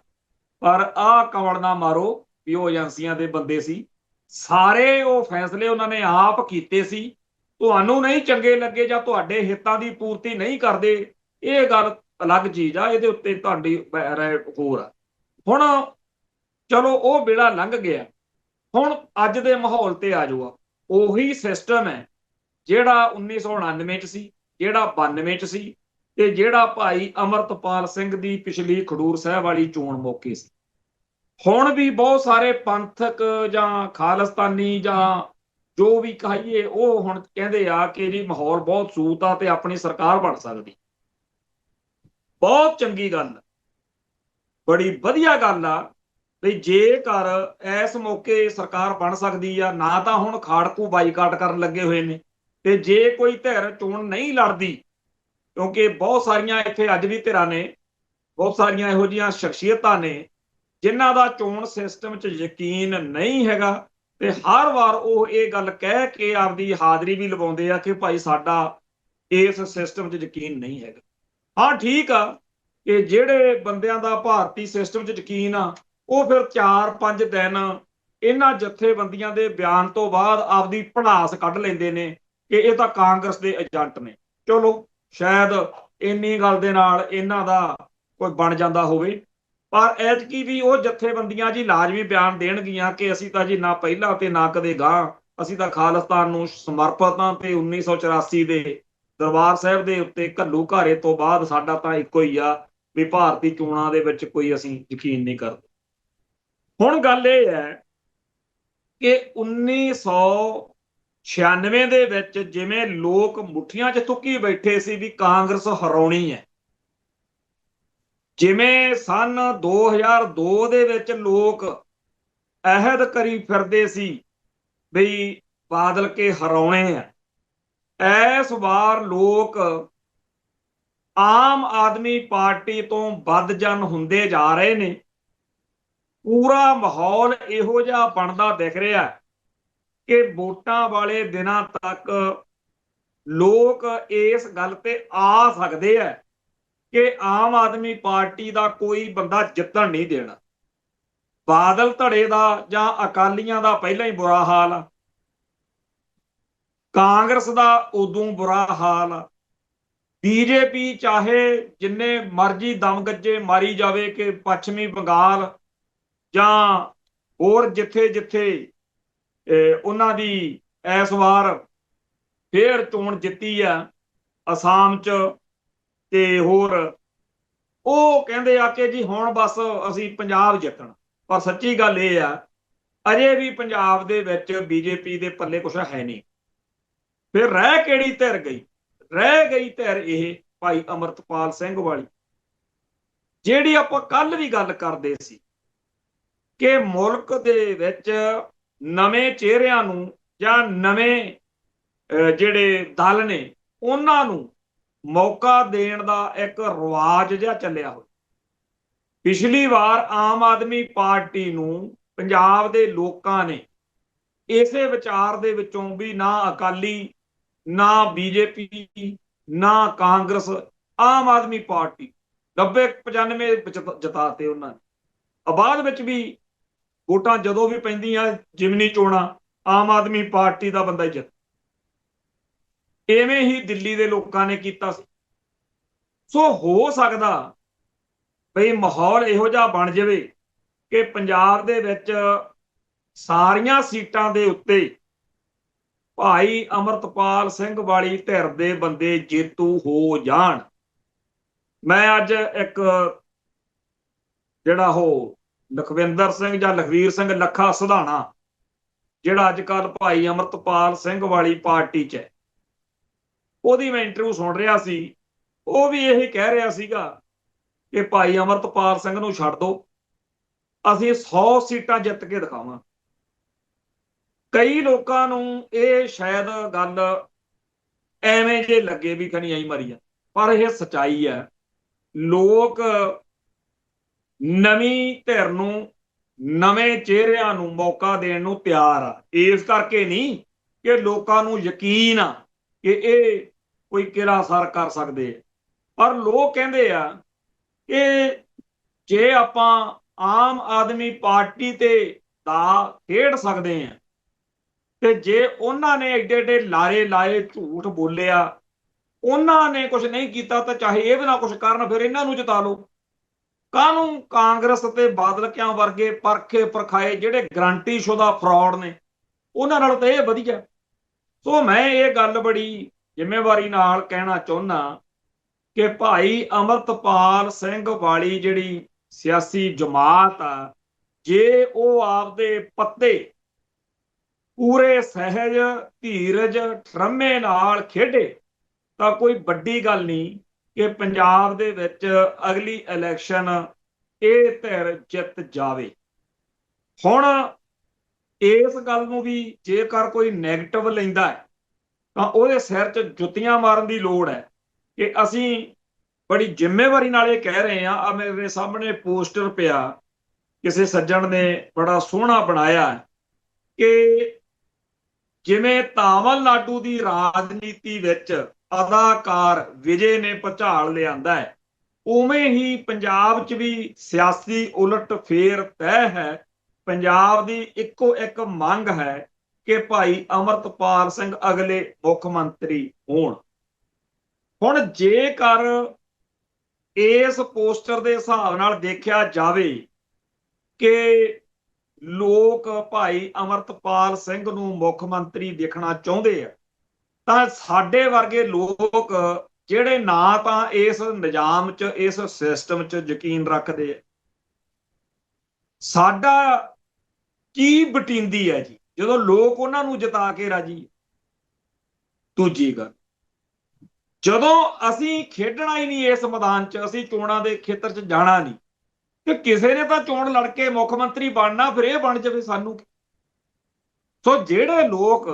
ਪਰ ਆਹ ਕਵਲ ਨਾ ਮਾਰੋ ਵੀ ਉਹ ਏਜੰਸੀਆਂ ਦੇ ਬੰਦੇ ਸੀ। ਸਾਰੇ ਉਹ ਫੈਸਲੇ ਉਹਨਾਂ ਨੇ ਆਪ ਕੀਤੇ ਸੀ। ਤੁਹਾਨੂੰ ਨਹੀਂ ਚੰਗੇ ਲੱਗੇ ਜਾਂ ਤੁਹਾਡੇ ਹਿੱਤਾਂ ਦੀ ਪੂਰਤੀ ਨਹੀਂ ਕਰਦੇ, ਇਹ ਗੱਲ ਅਲੱਗ ਚੀਜ਼ ਆ, ਇਹਦੇ ਉੱਤੇ ਤੁਹਾਡੀ ਰਾਏ ਹੋਰ ਆ। ਹੁਣ ਚਲੋ ਉਹ ਵੇਲਾ ਲੰਘ ਗਿਆ, ਹੁਣ ਅੱਜ ਦੇ ਮਾਹੌਲ ਤੇ ਆ ਜਾਊਗਾ। ਉਹੀ ਸਿਸਟਮ ਹੈ ਜਿਹੜਾ 1999 ਚ ਸੀ, ਜਿਹੜਾ 92 ਚ ਸੀ, ਤੇ ਜਿਹੜਾ ਭਾਈ ਅਮਰਤਪਾਲ ਸਿੰਘ ਦੀ ਪਿਛਲੀ ਖਡੂਰ ਸਾਹਿਬ ਵਾਲੀ ਚੋਣ ਮੌਕੇ ਸੀ। ਹੁਣ ਵੀ ਬਹੁਤ ਸਾਰੇ ਪੰਥਕ ਜਾਂ ਖਾਲਿਸਤਾਨੀ ਜਾਂ ਜੋ ਵੀ ਕਹੀਏ, ਉਹ ਹੁਣ ਕਹਿੰਦੇ ਆ ਕਿ ਜੀ ਮਾਹੌਲ ਬਹੁਤ ਸੂਤ ਆ ਤੇ ਆਪਣੀ ਸਰਕਾਰ ਬਣ ਸਕਦੀ। ਬਹੁਤ ਚੰਗੀ ਗੱਲ, ਬੜੀ ਵਧੀਆ ਗੱਲ ਆ ਵੀ ਜੇਕਰ ਇਸ ਮੌਕੇ ਸਰਕਾਰ ਬਣ ਸਕਦੀ ਆ। ਨਾ ਤਾਂ ਹੁਣ ਖਾੜਕੂ ਬਾਈਕਾਟ ਕਰਨ ਲੱਗੇ ਹੋਏ ਨੇ, ਤੇ ਜੇ ਕੋਈ ਧਿਰ ਚੋਣ ਨਹੀਂ ਲੜਦੀ, ਕਿਉਂਕਿ ਬਹੁਤ ਸਾਰੀਆਂ ਇੱਥੇ ਅੱਜ ਵੀ ਧਿਰਾਂ ਨੇ, ਬਹੁਤ ਸਾਰੀਆਂ ਇਹੋ ਜਿਹੀਆਂ ਸ਼ਖਸੀਅਤਾਂ ਨੇ ਜਿਨ੍ਹਾਂ ਦਾ ਚੋਣ ਸਿਸਟਮ 'ਚ ਯਕੀਨ ਨਹੀਂ ਹੈਗਾ, ਤੇ ਹਰ ਵਾਰ ਉਹ ਇਹ ਗੱਲ ਕਹਿ ਕੇ ਆਪਦੀ ਹਾਜ਼ਰੀ ਵੀ ਲਵਾਉਂਦੇ ਆ ਕਿ ਭਾਈ ਸਾਡਾ ਇਸ ਸਿਸਟਮ 'ਚ ਯਕੀਨ ਨਹੀਂ ਹੈਗਾ। ਹਾਂ ਠੀਕ ਆ ਕਿ ਜਿਹੜੇ ਬੰਦਿਆਂ ਦਾ ਭਾਰਤੀ ਸਿਸਟਮ 'ਚ ਯਕੀਨ ਆ, ਉਹ ਫਿਰ 4-5 ਦਿਨ ਇਹਨਾਂ ਜਥੇਬੰਦੀਆਂ ਦੇ ਬਿਆਨ ਤੋਂ ਬਾਅਦ ਆਪਦੀ ਭੜਾਸ ਕੱਢ ਲੈਂਦੇ ਨੇ ਕਿ ਇਹ ਤਾਂ ਕਾਂਗਰਸ ਦੇ ਏਜੰਟ ਨੇ। ਚਲੋ ਸ਼ਾਇਦ ਇੰਨੀ ਗੱਲ ਦੇ ਨਾਲ ਇਹਨਾਂ ਦਾ ਕੋਈ ਬਣ ਜਾਂਦਾ ਹੋਵੇ, ਪਰ ਐਤਕੀ ਵੀ ਉਹ ਜਥੇਬੰਦੀਆਂ ਜੀ ਲਾਜ਼ਮੀ ਬਿਆਨ ਦੇਣਗੀਆਂ ਕਿ ਅਸੀਂ ਤਾਂ ਜੀ ਨਾ ਪਹਿਲਾਂ ਤੇ ਨਾ ਕਦੇ ਗਾਂਹ, ਅਸੀਂ ਤਾਂ ਖਾਲਿਸਤਾਨ ਨੂੰ ਸਮਰਪਿਤ ਹਾਂ, ਤੇ 1984 ਦੇ ਦਰਬਾਰ ਸਾਹਿਬ ਦੇ ਉੱਤੇ ਘੱਲੂ ਘਾਰੇ ਤੋਂ ਬਾਅਦ ਸਾਡਾ ਤਾਂ ਇੱਕੋ ਹੀ ਆ ਵੀ ਭਾਰਤੀ ਚੋਣਾਂ ਦੇ ਵਿੱਚ ਕੋਈ ਅਸੀਂ ਯਕੀਨ ਨਹੀਂ ਕਰਦੇ। ਹੁਣ ਗੱਲ ਇਹ ਹੈ ਕਿ 1996 ਦੇ ਵਿੱਚ ਜਿਵੇਂ ਲੋਕ ਮੁੱਠੀਆਂ 'ਚ ਥੁੱਕੀ ਬੈਠੇ ਸੀ ਵੀ ਕਾਂਗਰਸ ਹਰਾਉਣੀ ਹੈ, ਜਿਵੇਂ ਸਨ 2002 ਦੇ ਵਿੱਚ ਲੋਕ ਅਹਿਦ ਕਰੀ ਫਿਰਦੇ ਸੀ ਵੀ ਬਾਦਲ ਕੇ ਹਰਾਉਣੇ ਆ, ਇਸ ਵਾਰ ਲੋਕ ਆਮ ਆਦਮੀ ਪਾਰਟੀ ਤੋਂ ਬਦਜਨ ਹੁੰਦੇ ਜਾ ਰਹੇ ਨੇ। ਪੂਰਾ ਮਾਹੌਲ ਇਹੋ ਜਿਹਾ ਬਣਦਾ ਦਿਖ ਰਿਹਾ ਕਿ ਵੋਟਾਂ ਵਾਲੇ ਦਿਨਾਂ ਤੱਕ ਲੋਕ ਇਸ ਗੱਲ ਤੇ ਆ ਸਕਦੇ ਆ ਕਿ ਆਮ ਆਦਮੀ ਪਾਰਟੀ ਦਾ ਕੋਈ ਬੰਦਾ ਜਿੱਤਣ ਨਹੀਂ ਦੇਣਾ। ਬਾਦਲ ਧੜੇ ਦਾ ਜਾਂ ਅਕਾਲੀਆਂ ਦਾ ਪਹਿਲਾਂ ਹੀ ਬੁਰਾ ਹਾਲ ਆ। ਕਾਂਗਰਸ ਦਾ ਉਦੋਂ ਬੁਰਾ ਹਾਲ ਆ। ਬੀਜੇਪੀ ਚਾਹੇ ਜਿੰਨੇ ਮਰਜ਼ੀ ਦਮਗੱਜੇ ਮਾਰੀ ਜਾਵੇ ਕਿ ਪੱਛਮੀ ਬੰਗਾਲ ਜਾਂ ਹੋਰ ਜਿੱਥੇ ਜਿੱਥੇ ਉਹਨਾਂ ਦੀ ਇਸ ਵਾਰ ਫੇਰ ਚੋਣ ਜਿੱਤੀ ਆ, ਅਸਾਮ 'ਚ ਤੇ ਹੋਰ, ਉਹ ਕਹਿੰਦੇ ਆ ਕਿ ਜੀ ਹੁਣ ਬਸ ਅਸੀਂ ਪੰਜਾਬ ਜਿੱਤਣਾ। ਪਰ ਸੱਚੀ ਗੱਲ ਇਹ ਆ, ਅਜੇ ਵੀ ਪੰਜਾਬ ਦੇ ਵਿੱਚ ਬੀਜੇਪੀ ਦੇ ਪੱਲੇ ਕੁਛ ਹੈ ਨਹੀਂ। ਫਿਰ ਰਹਿ ਕਿਹੜੀ ਧਿਰ ਗਈ? ਰਹਿ ਗਈ ਧਿਰ ਇਹ ਭਾਈ ਅਮਰਤਪਾਲ ਸਿੰਘ ਵਾਲੀ, ਜਿਹੜੀ ਆਪਾਂ ਕੱਲ ਵੀ ਗੱਲ ਕਰਦੇ ਸੀ ਕਿ ਮੁਲਕ ਦੇ ਵਿੱਚ ਨਵੇਂ ਚਿਹਰਿਆਂ ਨੂੰ ਜਾਂ ਨਵੇਂ ਜਿਹੜੇ ਦਲ ਨੇ ਉਹਨਾਂ ਨੂੰ ਮੌਕਾ ਦੇਣ ਦਾ ਇੱਕ ਰਿਵਾਜ ਜਿਹਾ ਚੱਲਿਆ ਹੋਇਆ। ਪਿਛਲੀ ਵਾਰ ਆਮ ਆਦਮੀ ਪਾਰਟੀ ਨੂੰ ਪੰਜਾਬ ਦੇ ਲੋਕਾਂ ਨੇ ਇਸੇ ਵਿਚਾਰ ਦੇ ਵਿੱਚੋਂ ਵੀ ਨਾ ਅਕਾਲੀ, ਨਾ ਬੀਜੇਪੀ, ਨਾ ਕਾਂਗਰਸ, ਆਮ ਆਦਮੀ ਪਾਰਟੀ 90-95 ਜਿਤਾਤੇ ਉਹਨਾਂ ਨੇ। ਬਾਅਦ ਵਿੱਚ ਵੀ ਵੋਟਾਂ ਜਦੋਂ ਵੀ ਪੈਂਦੀਆਂ ਜਿਮਨੀ ਚੋਣਾਂ, ਆਮ ਆਦਮੀ ਪਾਰਟੀ ਦਾ ਬੰਦਾ ਹੀ ਜਿੱਤ। ਇਵੇਂ ਹੀ ਦਿੱਲੀ ਦੇ ਲੋਕਾਂ ਨੇ ਕੀਤਾ ਸੀ। ਸੋ ਹੋ ਸਕਦਾ ਬਈ ਮਾਹੌਲ ਇਹੋ ਜਿਹਾ ਬਣ ਜਾਵੇ ਕਿ ਪੰਜਾਬ ਦੇ ਵਿੱਚ ਸਾਰੀਆਂ ਸੀਟਾਂ ਦੇ ਉੱਤੇ ਭਾਈ ਅਮਰਤਪਾਲ ਸਿੰਘ ਵਾਲੀ ਧਿਰ ਦੇ ਬੰਦੇ ਜੇਤੂ ਹੋ ਜਾਣ। ਮੈਂ ਅੱਜ ਇੱਕ ਜਿਹੜਾ ਉਹ ਲਖਵਿੰਦਰ ਸਿੰਘ ਜਾਂ ਲਖਵੀਰ ਸਿੰਘ ਲੱਖਾ ਸਿਧਾਣਾ, ਜਿਹੜਾ ਅੱਜ ਕੱਲ ਭਾਈ ਅਮਰਤਪਾਲ ਸਿੰਘ ਵਾਲੀ ਪਾਰਟੀ 'ਚ ਹੈ, ਉਹਦੀ ਮੈਂ ਇੰਟਰਵਿਊ ਸੁਣ ਰਿਹਾ ਸੀ। ਉਹ ਵੀ ਇਹ ਕਹਿ ਰਿਹਾ ਸੀਗਾ ਕਿ ਭਾਈ ਅਮਰਤਪਾਲ ਸਿੰਘ ਨੂੰ ਛੱਡ ਦਿਓ, ਅਸੀਂ 100 ਸੀਟਾਂ ਜਿੱਤ ਕੇ ਦਿਖਾਵਾਂ। ਕਈ ਲੋਕਾਂ ਨੂੰ ਇਹ ਸ਼ਾਇਦ ਗੱਲ ਐਵੇਂ ਜੇ ਲੱਗੇ ਵੀ ਖਣੀ ਆਈ ਮਰੀ ਆ, ਪਰ ਇਹ ਸੱਚਾਈ ਹੈ। ਲੋਕ ਨਵੀਂ ਧਿਰ ਨੂੰ, ਨਵੇਂ ਚਿਹਰਿਆਂ ਨੂੰ ਮੌਕਾ ਦੇਣ ਨੂੰ ਤਿਆਰ ਆ। ਇਸ ਕਰਕੇ ਨਹੀਂ ਕਿ ਲੋਕਾਂ ਨੂੰ ਯਕੀਨ ਆ ਕਿ ਇਹ ਕੋਈ ਕਿਹੜਾ ਅਸਰ ਕਰ ਸਕਦੇ, ਪਰ ਲੋਕ ਕਹਿੰਦੇ ਆ ਕਿ ਜੇ ਆਪਾਂ ਆਮ ਆਦਮੀ ਪਾਰਟੀ ਤੇ ਦਾ ਖੇਡ ਸਕਦੇ ਆ, ਤੇ ਜੇ ਉਹਨਾਂ ਨੇ ਏਡੇ ਏਡੇ ਲਾਰੇ ਲਾਏ, ਝੂਠ ਬੋਲਿਆ, ਉਹਨਾਂ ਨੇ ਕੁਝ ਨਹੀਂ ਕੀਤਾ, ਤਾਂ ਚਾਹੇ ਇਹ ਵੀ ਨਾ ਕੁਝ ਕਰਨ, ਫਿਰ ਇਹਨਾਂ ਨੂੰ ਜਿਤਾ ਲਓ। ਕਾਹਨੂੰ ਕਾਂਗਰਸ ਤੇ ਬਾਦਲਕਿਆਂ ਵਰਗੇ ਪਰਖੇ ਪਰਖਾਏ ਜਿਹੜੇ ਗਰੰਟੀ ਸ਼ੁਦਾ ਫਰਾਡ ਨੇ, ਉਹਨਾਂ ਨਾਲ ਤਾਂ ਇਹ ਵਧੀਆ। ਸੋ ਮੈਂ ਇਹ ਗੱਲ ਬੜੀ ਜ਼ਿੰਮੇਵਾਰੀ ਨਾਲ ਕਹਿਣਾ ਚਾਹੁੰਦਾ ਕਿ ਭਾਈ ਅਮਰਤਪਾਲ ਸਿੰਘ ਵਾਲੀ ਜਿਹੜੀ ਸਿਆਸੀ ਜਮਾਤ ਆ, ਜੇ ਉਹ ਆਪਦੇ ਪੱਤੇ ਪੂਰੇ ਸਹਿਜ, ਧੀਰਜ, ਠਰਮੇ ਨਾਲ ਖੇਡੇ ਤਾਂ ਕੋਈ ਵੱਡੀ ਗੱਲ ਨਹੀਂ ਕਿ ਪੰਜਾਬ ਦੇ ਵਿੱਚ ਅਗਲੀ ਇਲੈਕਸ਼ਨ ਇਹ ਧਿਰ ਜਿੱਤ ਜਾਵੇ। ਹੁਣ ਇਸ ਗੱਲ ਨੂੰ ਵੀ ਜੇਕਰ ਕੋਈ ਨੈਗੇਟਿਵ ਲੈਂਦਾ ਹੈ ਤਾਂ ਉਹਦੇ ਸਿਰ 'ਚ ਜੁੱਤੀਆਂ ਮਾਰਨ ਦੀ ਲੋੜ ਹੈ ਕਿ ਅਸੀਂ ਬੜੀ ਜ਼ਿੰਮੇਵਾਰੀ ਨਾਲ ਇਹ ਕਹਿ ਰਹੇ ਹਾਂ। ਆ ਮੇਰੇ ਸਾਹਮਣੇ ਪੋਸਟਰ ਪਿਆ, ਕਿਸੇ ਸੱਜਣ ਨੇ ਬੜਾ ਸੋਹਣਾ ਬਣਾਇਆ ਕਿ ਜਿਵੇਂ ਤਾਮਿਲਨਾਡੂ ਦੀ ਰਾਜਨੀਤੀ ਵਿੱਚ ਅਦਾਕਾਰ ਵਿਜੇ ਨੇ ਭੁਚਾਲ ਲਿਆਂਦਾ ਹੈ, ਉਵੇਂ ਹੀ ਪੰਜਾਬ 'ਚ ਵੀ ਸਿਆਸੀ ਉਲਟ ਫੇਰ ਤੈਅ ਹੈ। ਪੰਜਾਬ ਦੀ ਇੱਕੋ ਇੱਕ ਮੰਗ ਹੈ ਕਿ ਭਾਈ ਅਮਰਤਪਾਲ ਸਿੰਘ ਅਗਲੇ ਮੁੱਖ ਮੰਤਰੀ ਹੋਣ। ਹੁਣ ਜੇਕਰ ਇਸ ਪੋਸਟਰ ਦੇ ਹਿਸਾਬ ਨਾਲ ਦੇਖਿਆ ਜਾਵੇ ਕਿ ਲੋਕ ਭਾਈ ਅਮਰਤਪਾਲ ਸਿੰਘ ਨੂੰ ਮੁੱਖ ਮੰਤਰੀ ਦੇਖਣਾ ਚਾਹੁੰਦੇ ਆ, ਤਾਂ ਸਾਡੇ ਵਰਗੇ ਲੋਕ ਜਿਹੜੇ ਨਾ ਤਾਂ ਇਸ ਨਿਜ਼ਾਮ 'ਚ, ਇਸ ਸਿਸਟਮ 'ਚ ਯਕੀਨ ਰੱਖਦੇ ਆ, ਸਾਡਾ ਕੀ ਬਟਿੰਦੀ ਹੈ ਜੀ ਜਦੋਂ ਲੋਕ ਉਹਨਾਂ ਨੂੰ ਜਿਤਾ ਕੇ ਰਾਜੀ। ਦੂਜੀ ਗੱਲ, ਜਦੋਂ ਅਸੀਂ ਖੇਡਣਾ ਹੀ ਨਹੀਂ ਇਸ ਮੈਦਾਨ 'ਚ, ਅਸੀਂ ਚੋਣਾਂ ਦੇ ਖੇਤਰ 'ਚ ਜਾਣਾ ਨਹੀਂ, ਤੇ ਕਿਸੇ ਨੇ ਤਾਂ ਚੋਣ ਲੜ ਕੇ ਮੁੱਖ ਮੰਤਰੀ ਬਣਨਾ, ਫਿਰ ਇਹ ਬਣ ਜਾਵੇ ਸਾਨੂੰ। ਸੋ ਜਿਹੜੇ ਲੋਕ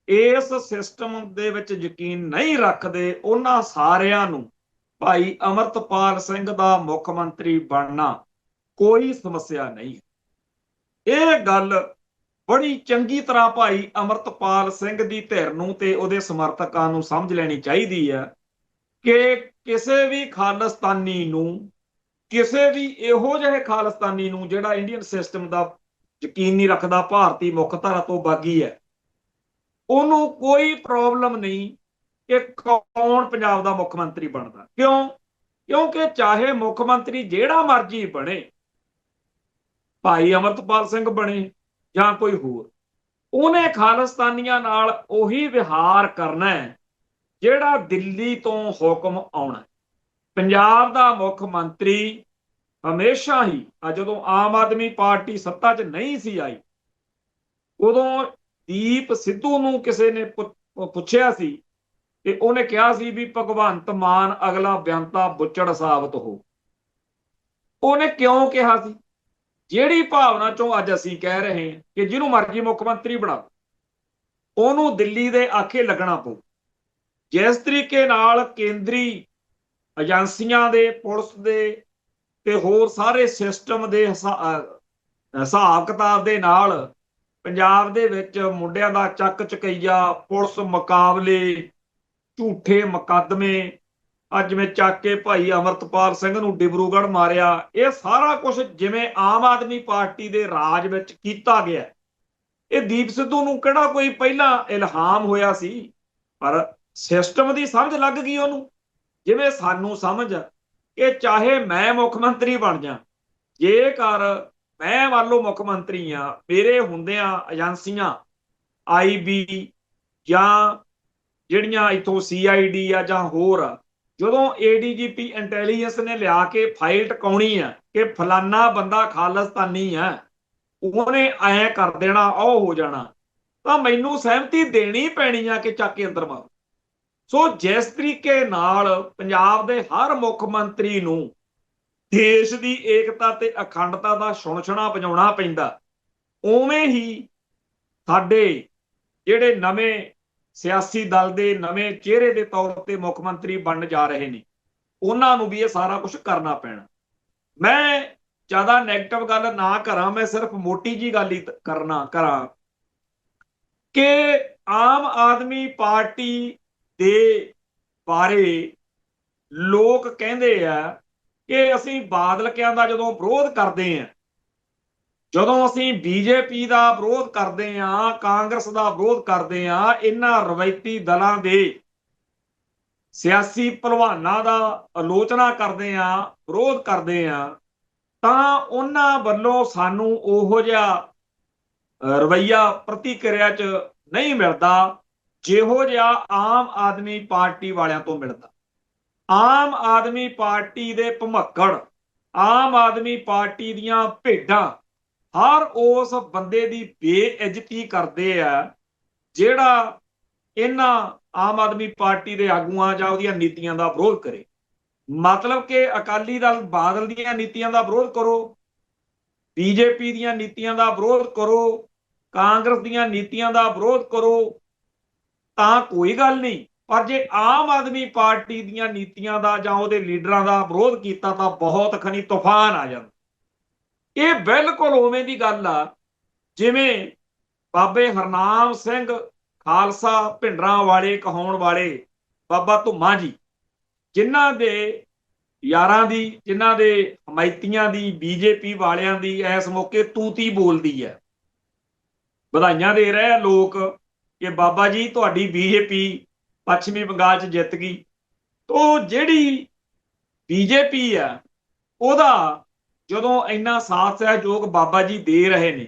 ਇਸ ਸਿਸਟਮ ਦੇ ਵਿੱਚ ਯਕੀਨ ਨਹੀਂ ਰੱਖਦੇ, ਉਹਨਾਂ ਸਾਰਿਆਂ ਨੂੰ ਭਾਈ ਅਮਰਤਪਾਲ ਸਿੰਘ ਦਾ ਮੁੱਖ ਮੰਤਰੀ ਬਣਨਾ ਕੋਈ ਸਮੱਸਿਆ ਨਹੀਂ। ਇਹ ਗੱਲ ਬੜੀ ਚੰਗੀ ਤਰ੍ਹਾਂ ਭਾਈ ਅਮਰਤਪਾਲ ਸਿੰਘ ਦੀ ਧਿਰ ਨੂੰ ਤੇ ਉਹਦੇ ਸਮਰਥਕਾਂ ਨੂੰ ਸਮਝ ਲੈਣੀ ਚਾਹੀਦੀ ਹੈ ਕਿ ਕਿਸੇ ਵੀ ਖਾਲਿਸਤਾਨੀ ਨੂੰ, ਕਿਸੇ ਵੀ ਇਹੋ ਜਿਹੇ ਖਾਲਿਸਤਾਨੀ ਨੂੰ ਜਿਹੜਾ ਇੰਡੀਅਨ ਸਿਸਟਮ ਦਾ ਯਕੀਨ ਨਹੀਂ ਰੱਖਦਾ, ਭਾਰਤੀ ਮੁੱਖ ਧਾਰਾ ਤੋਂ ਬਾਗੀ ਹੈ, ਉਹਨੂੰ ਕੋਈ ਪ੍ਰੋਬਲਮ ਨਹੀਂ ਕਿ ਕੌਣ ਪੰਜਾਬ ਦਾ ਮੁੱਖ ਮੰਤਰੀ ਬਣਦਾ। ਕਿਉਂ? ਕਿਉਂਕਿ ਚਾਹੇ ਮੁੱਖ ਮੰਤਰੀ ਜਿਹੜਾ ਮਰਜ਼ੀ ਬਣੇ, ਭਾਈ ਅਮਰਤਪਾਲ ਸਿੰਘ ਬਣੇ ਜਾਂ ਕੋਈ ਹੋਰ, ਉਹਨੇ ਖਾਲਿਸਤਾਨੀਆਂ ਨਾਲ ਉਹੀ ਵਿਹਾਰ ਕਰਨਾ ਹੈ ਜਿਹੜਾ ਦਿੱਲੀ ਤੋਂ ਹੁਕਮ ਆਉਣਾ। ਪੰਜਾਬ ਦਾ ਮੁੱਖ ਮੰਤਰੀ ਹਮੇਸ਼ਾ ਹੀ, ਜਦੋਂ ਆਮ ਆਦਮੀ ਪਾਰਟੀ ਸੱਤਾ 'ਚ ਨਹੀਂ ਸੀ ਆਈ, ਉਦੋਂ ਦੀਪ ਸਿੱਧੂ ਨੂੰ ਕਿਸੇ ਨੇ ਪੁੱਛਿਆ ਸੀ ਤੇ ਉਹਨੇ ਕਿਹਾ ਸੀ ਵੀ ਭਗਵੰਤ ਮਾਨ ਅਗਲਾ ਬਿਆੰਤਾ ਬੁੱਚੜ ਸਾਬਤ ਹੋ। ਉਹਨੇ ਕਿਉਂ ਕਿਹਾ ਸੀ? ਜਿਹੜੀ ਭਾਵਨਾ ਚੋਂ ਅੱਜ ਅਸੀਂ ਕਹਿ ਰਹੇ ਹਾਂ ਕਿ ਜਿਹਨੂੰ ਮਰਜ਼ੀ ਮੁੱਖ ਮੰਤਰੀ ਬਣਾ, ਉਹਨੂੰ ਦਿੱਲੀ ਦੇ ਆਖੇ ਲੱਗਣਾ ਪਊ। ਜਿਸ ਤਰੀਕੇ ਨਾਲ ਕੇਂਦਰੀ ਏਜੰਸੀਆਂ ਦੇ, ਪੁਲਿਸ ਦੇ ਤੇ ਹੋਰ ਸਾਰੇ ਸਿਸਟਮ ਦੇ ਹਿਸਾਬ ਕਿਤਾਬ ਦੇ ਨਾਲ ਪੰਜਾਬ ਦੇ ਵਿੱਚ ਮੁੰਡਿਆਂ ਦਾ ਚੱਕ ਚਕਈਆ, ਪੁਲਿਸ ਮੁਕਾਬਲੇ, ਝੂਠੇ ਮੁਕੱਦਮੇ, ਅੱਜ ਜਿਵੇਂ ਚੱਕ ਕੇ ਭਾਈ ਅਮਰਤਪਾਲ ਸਿੰਘ ਨੂੰ ਡਿਬਰੂਗੜ੍ਹ ਮਾਰਿਆ, ਇਹ ਸਾਰਾ ਕੁਝ ਜਿਵੇਂ ਆਮ ਆਦਮੀ ਪਾਰਟੀ ਦੇ ਰਾਜ ਵਿੱਚ ਕੀਤਾ ਗਿਆ। ਇਹ ਦੀਪ ਸਿੱਧੂ ਨੂੰ ਕਿਹੜਾ ਕੋਈ ਪਹਿਲਾਂ ਇਲਹਾਮ ਹੋਇਆ ਸੀ, ਪਰ ਸਿਸਟਮ ਦੀ ਸਮਝ ਲੱਗ ਗਈ ਉਹਨੂੰ। ਜਿਵੇਂ ਸਾਨੂੰ ਸਮਝ ਕਿ ਚਾਹੇ ਮੈਂ ਮੁੱਖ ਮੰਤਰੀ ਬਣ ਜਾ, ਜੇਕਰ ਮੈਂ ਮੰਨ ਲਓ ਮੁੱਖ ਮੰਤਰੀ ਆ, ਮੇਰੇ ਹੁੰਦਿਆਂ ਏਜੰਸੀਆਂ IB ਜਾਂ ਜਿਹੜੀਆਂ ਇੱਥੋਂ CID ਆ ਜਾਂ ਹੋਰ, ਜਦੋਂ ADGP ਇੰਟੈਲੀਜੈਂਸ ਨੇ ਲਿਆ ਕੇ ਫਾਈਲ ਟਕਾਉਣੀ ਆ ਕਿ ਫਲਾਨਾ ਬੰਦਾ ਖਾਲਿਸਤਾਨੀ ਆ, ਉਹਨੇ ਐਂ ਕਰ ਦੇਣਾ, ਉਹ ਹੋ ਜਾਣਾ, ਤਾਂ ਮੈਨੂੰ ਸਹਿਮਤੀ ਦੇਣੀ ਪੈਣੀ ਆ ਕਿ ਚੱਕ ਕੇ ਅੰਦਰ ਮਾਰੋ। ਸੋ ਜਿਸ ਤਰੀਕੇ ਨਾਲ ਪੰਜਾਬ ਦੇ ਹਰ ਮੁੱਖ ਮੰਤਰੀ ਨੂੰ ਦੇਸ਼ ਦੀ ਏਕਤਾ ਤੇ ਅਖੰਡਤਾ ਦਾ ਸੁਣਛਣਾ ਵਜਾਉਣਾ ਪੈਂਦਾ, ਉਵੇਂ ਹੀ ਸਾਡੇ ਜਿਹੜੇ ਨਵੇਂ ਸਿਆਸੀ ਦਲ ਦੇ ਨਵੇਂ ਚਿਹਰੇ ਦੇ ਤੌਰ ਤੇ ਮੁੱਖ ਮੰਤਰੀ ਬਣਨ ਜਾ ਰਹੇ ਨੇ, ਉਹਨਾਂ ਨੂੰ ਵੀ ਇਹ ਸਾਰਾ ਕੁਝ ਕਰਨਾ ਪੈਣਾ। ਮੈਂ ਜ਼ਿਆਦਾ ਨੈਗੇਟਿਵ ਗੱਲ ਨਾ ਕਰਾਂ, ਮੈਂ ਸਿਰਫ ਮੋਟੀ ਜੀ ਗੱਲ ਹੀ ਕਰਾਂ ਕਿ ਆਮ ਆਦਮੀ ਪਾਰਟੀ ਦੇ ਬਾਰੇ ਲੋਕ ਕਹਿੰਦੇ ਆ ਕਿ ਅਸੀਂ ਬਾਦਲਕਿਆਂ ਦਾ ਜਦੋਂ ਵਿਰੋਧ ਕਰਦੇ ਆ, ਜਦੋਂ ਅਸੀਂ BJP ਦਾ ਵਿਰੋਧ ਕਰਦੇ ਆ, ਕਾਂਗਰਸ ਦਾ ਵਿਰੋਧ ਕਰਦੇ ਆ, ਇਹਨਾਂ ਰਵਾਇਤੀ ਦਲਾਂ ਦੇ ਸਿਆਸੀ ਭਲਵਾਨਾਂ ਦਾ ਆਲੋਚਨਾ ਕਰਦੇ ਆ, ਵਿਰੋਧ ਕਰਦੇ ਆ, ਤਾਂ ਉਹਨਾਂ ਵੱਲੋਂ ਸਾਨੂੰ ਉਹੋ ਜਿਹਾ ਰਵੱਈਆ ਪ੍ਰਤੀਕਿਰਿਆ 'ਚ ਨਹੀਂ ਮਿਲਦਾ ਜਿਹੋ ਜਿਹਾ ਆਮ ਆਦਮੀ ਪਾਰਟੀ ਵਾਲਿਆਂ ਤੋਂ ਮਿਲਦਾ। ਆਮ ਆਦਮੀ ਪਾਰਟੀ ਦੇ ਭਮੱਕੜ, ਆਮ ਆਦਮੀ ਪਾਰਟੀ ਦੀਆਂ ਭੇਡਾਂ ਹਰ ਉਸ ਬੰਦੇ ਦੀ ਬੇਇੱਜ਼ਤੀ ਕਰਦੇ ਆ ਜਿਹੜਾ ਇਹਨਾਂ ਆਮ ਆਦਮੀ ਪਾਰਟੀ ਦੇ ਆਗੂਆਂ ਜਾਂ ਉਹਦੀਆਂ ਨੀਤੀਆਂ ਦਾ ਵਿਰੋਧ ਕਰੇ। ਮਤਲਬ ਕਿ ਅਕਾਲੀ ਦਲ ਬਾਦਲ ਦੀਆਂ ਨੀਤੀਆਂ ਦਾ ਵਿਰੋਧ ਕਰੋ, BJP ਦੀਆਂ ਨੀਤੀਆਂ ਦਾ ਵਿਰੋਧ ਕਰੋ, ਕਾਂਗਰਸ ਦੀਆਂ ਨੀਤੀਆਂ ਦਾ ਵਿਰੋਧ ਕਰੋ, ਤਾਂ ਕੋਈ ਗੱਲ ਨਹੀਂ, ਪਰ ਜੇ ਆਮ ਆਦਮੀ ਪਾਰਟੀ ਦੀਆਂ ਨੀਤੀਆਂ ਦਾ ਜਾਂ ਉਹਦੇ ਲੀਡਰਾਂ ਦਾ ਵਿਰੋਧ ਕੀਤਾ ਤਾਂ ਬਹੁਤ ਖਣੀ ਤੂਫਾਨ ਆ ਜਾਂਦਾ। ਇਹ ਬਿਲਕੁਲ ਉਵੇਂ ਦੀ ਗੱਲ ਆ ਜਿਵੇਂ ਬਾਬੇ ਹਰਨਾਮ ਸਿੰਘ ਖਾਲਸਾ ਭਿੰਡਰਾਂ ਵਾਲੇ ਕਹਾਉਣ ਵਾਲੇ ਬਾਬਾ ਧੁੰਮਾ ਜੀ, ਜਿਨ੍ਹਾਂ ਦੇ ਯਾਰਾਂ ਦੀ, ਜਿਨ੍ਹਾਂ ਦੇ ਹਮਾਇਤੀਆਂ ਦੀ, BJP ਵਾਲਿਆਂ ਦੀ ਇਸ ਮੌਕੇ ਤੂਤੀ ਬੋਲਦੀ ਹੈ। ਵਧਾਈਆਂ ਦੇ ਰਹੇ ਆ ਲੋਕ ਕਿ ਬਾਬਾ ਜੀ ਤੁਹਾਡੀ BJP ਪੱਛਮੀ ਬੰਗਾਲ 'ਚ ਜਿੱਤ ਗਈ। ਤੋ ਜਿਹੜੀ BJP ਆ, ਉਹਦਾ ਜਦੋਂ ਇੰਨਾ ਸਾਥ ਸਹਿਯੋਗ ਬਾਬਾ ਜੀ ਦੇ ਰਹੇ ਨੇ,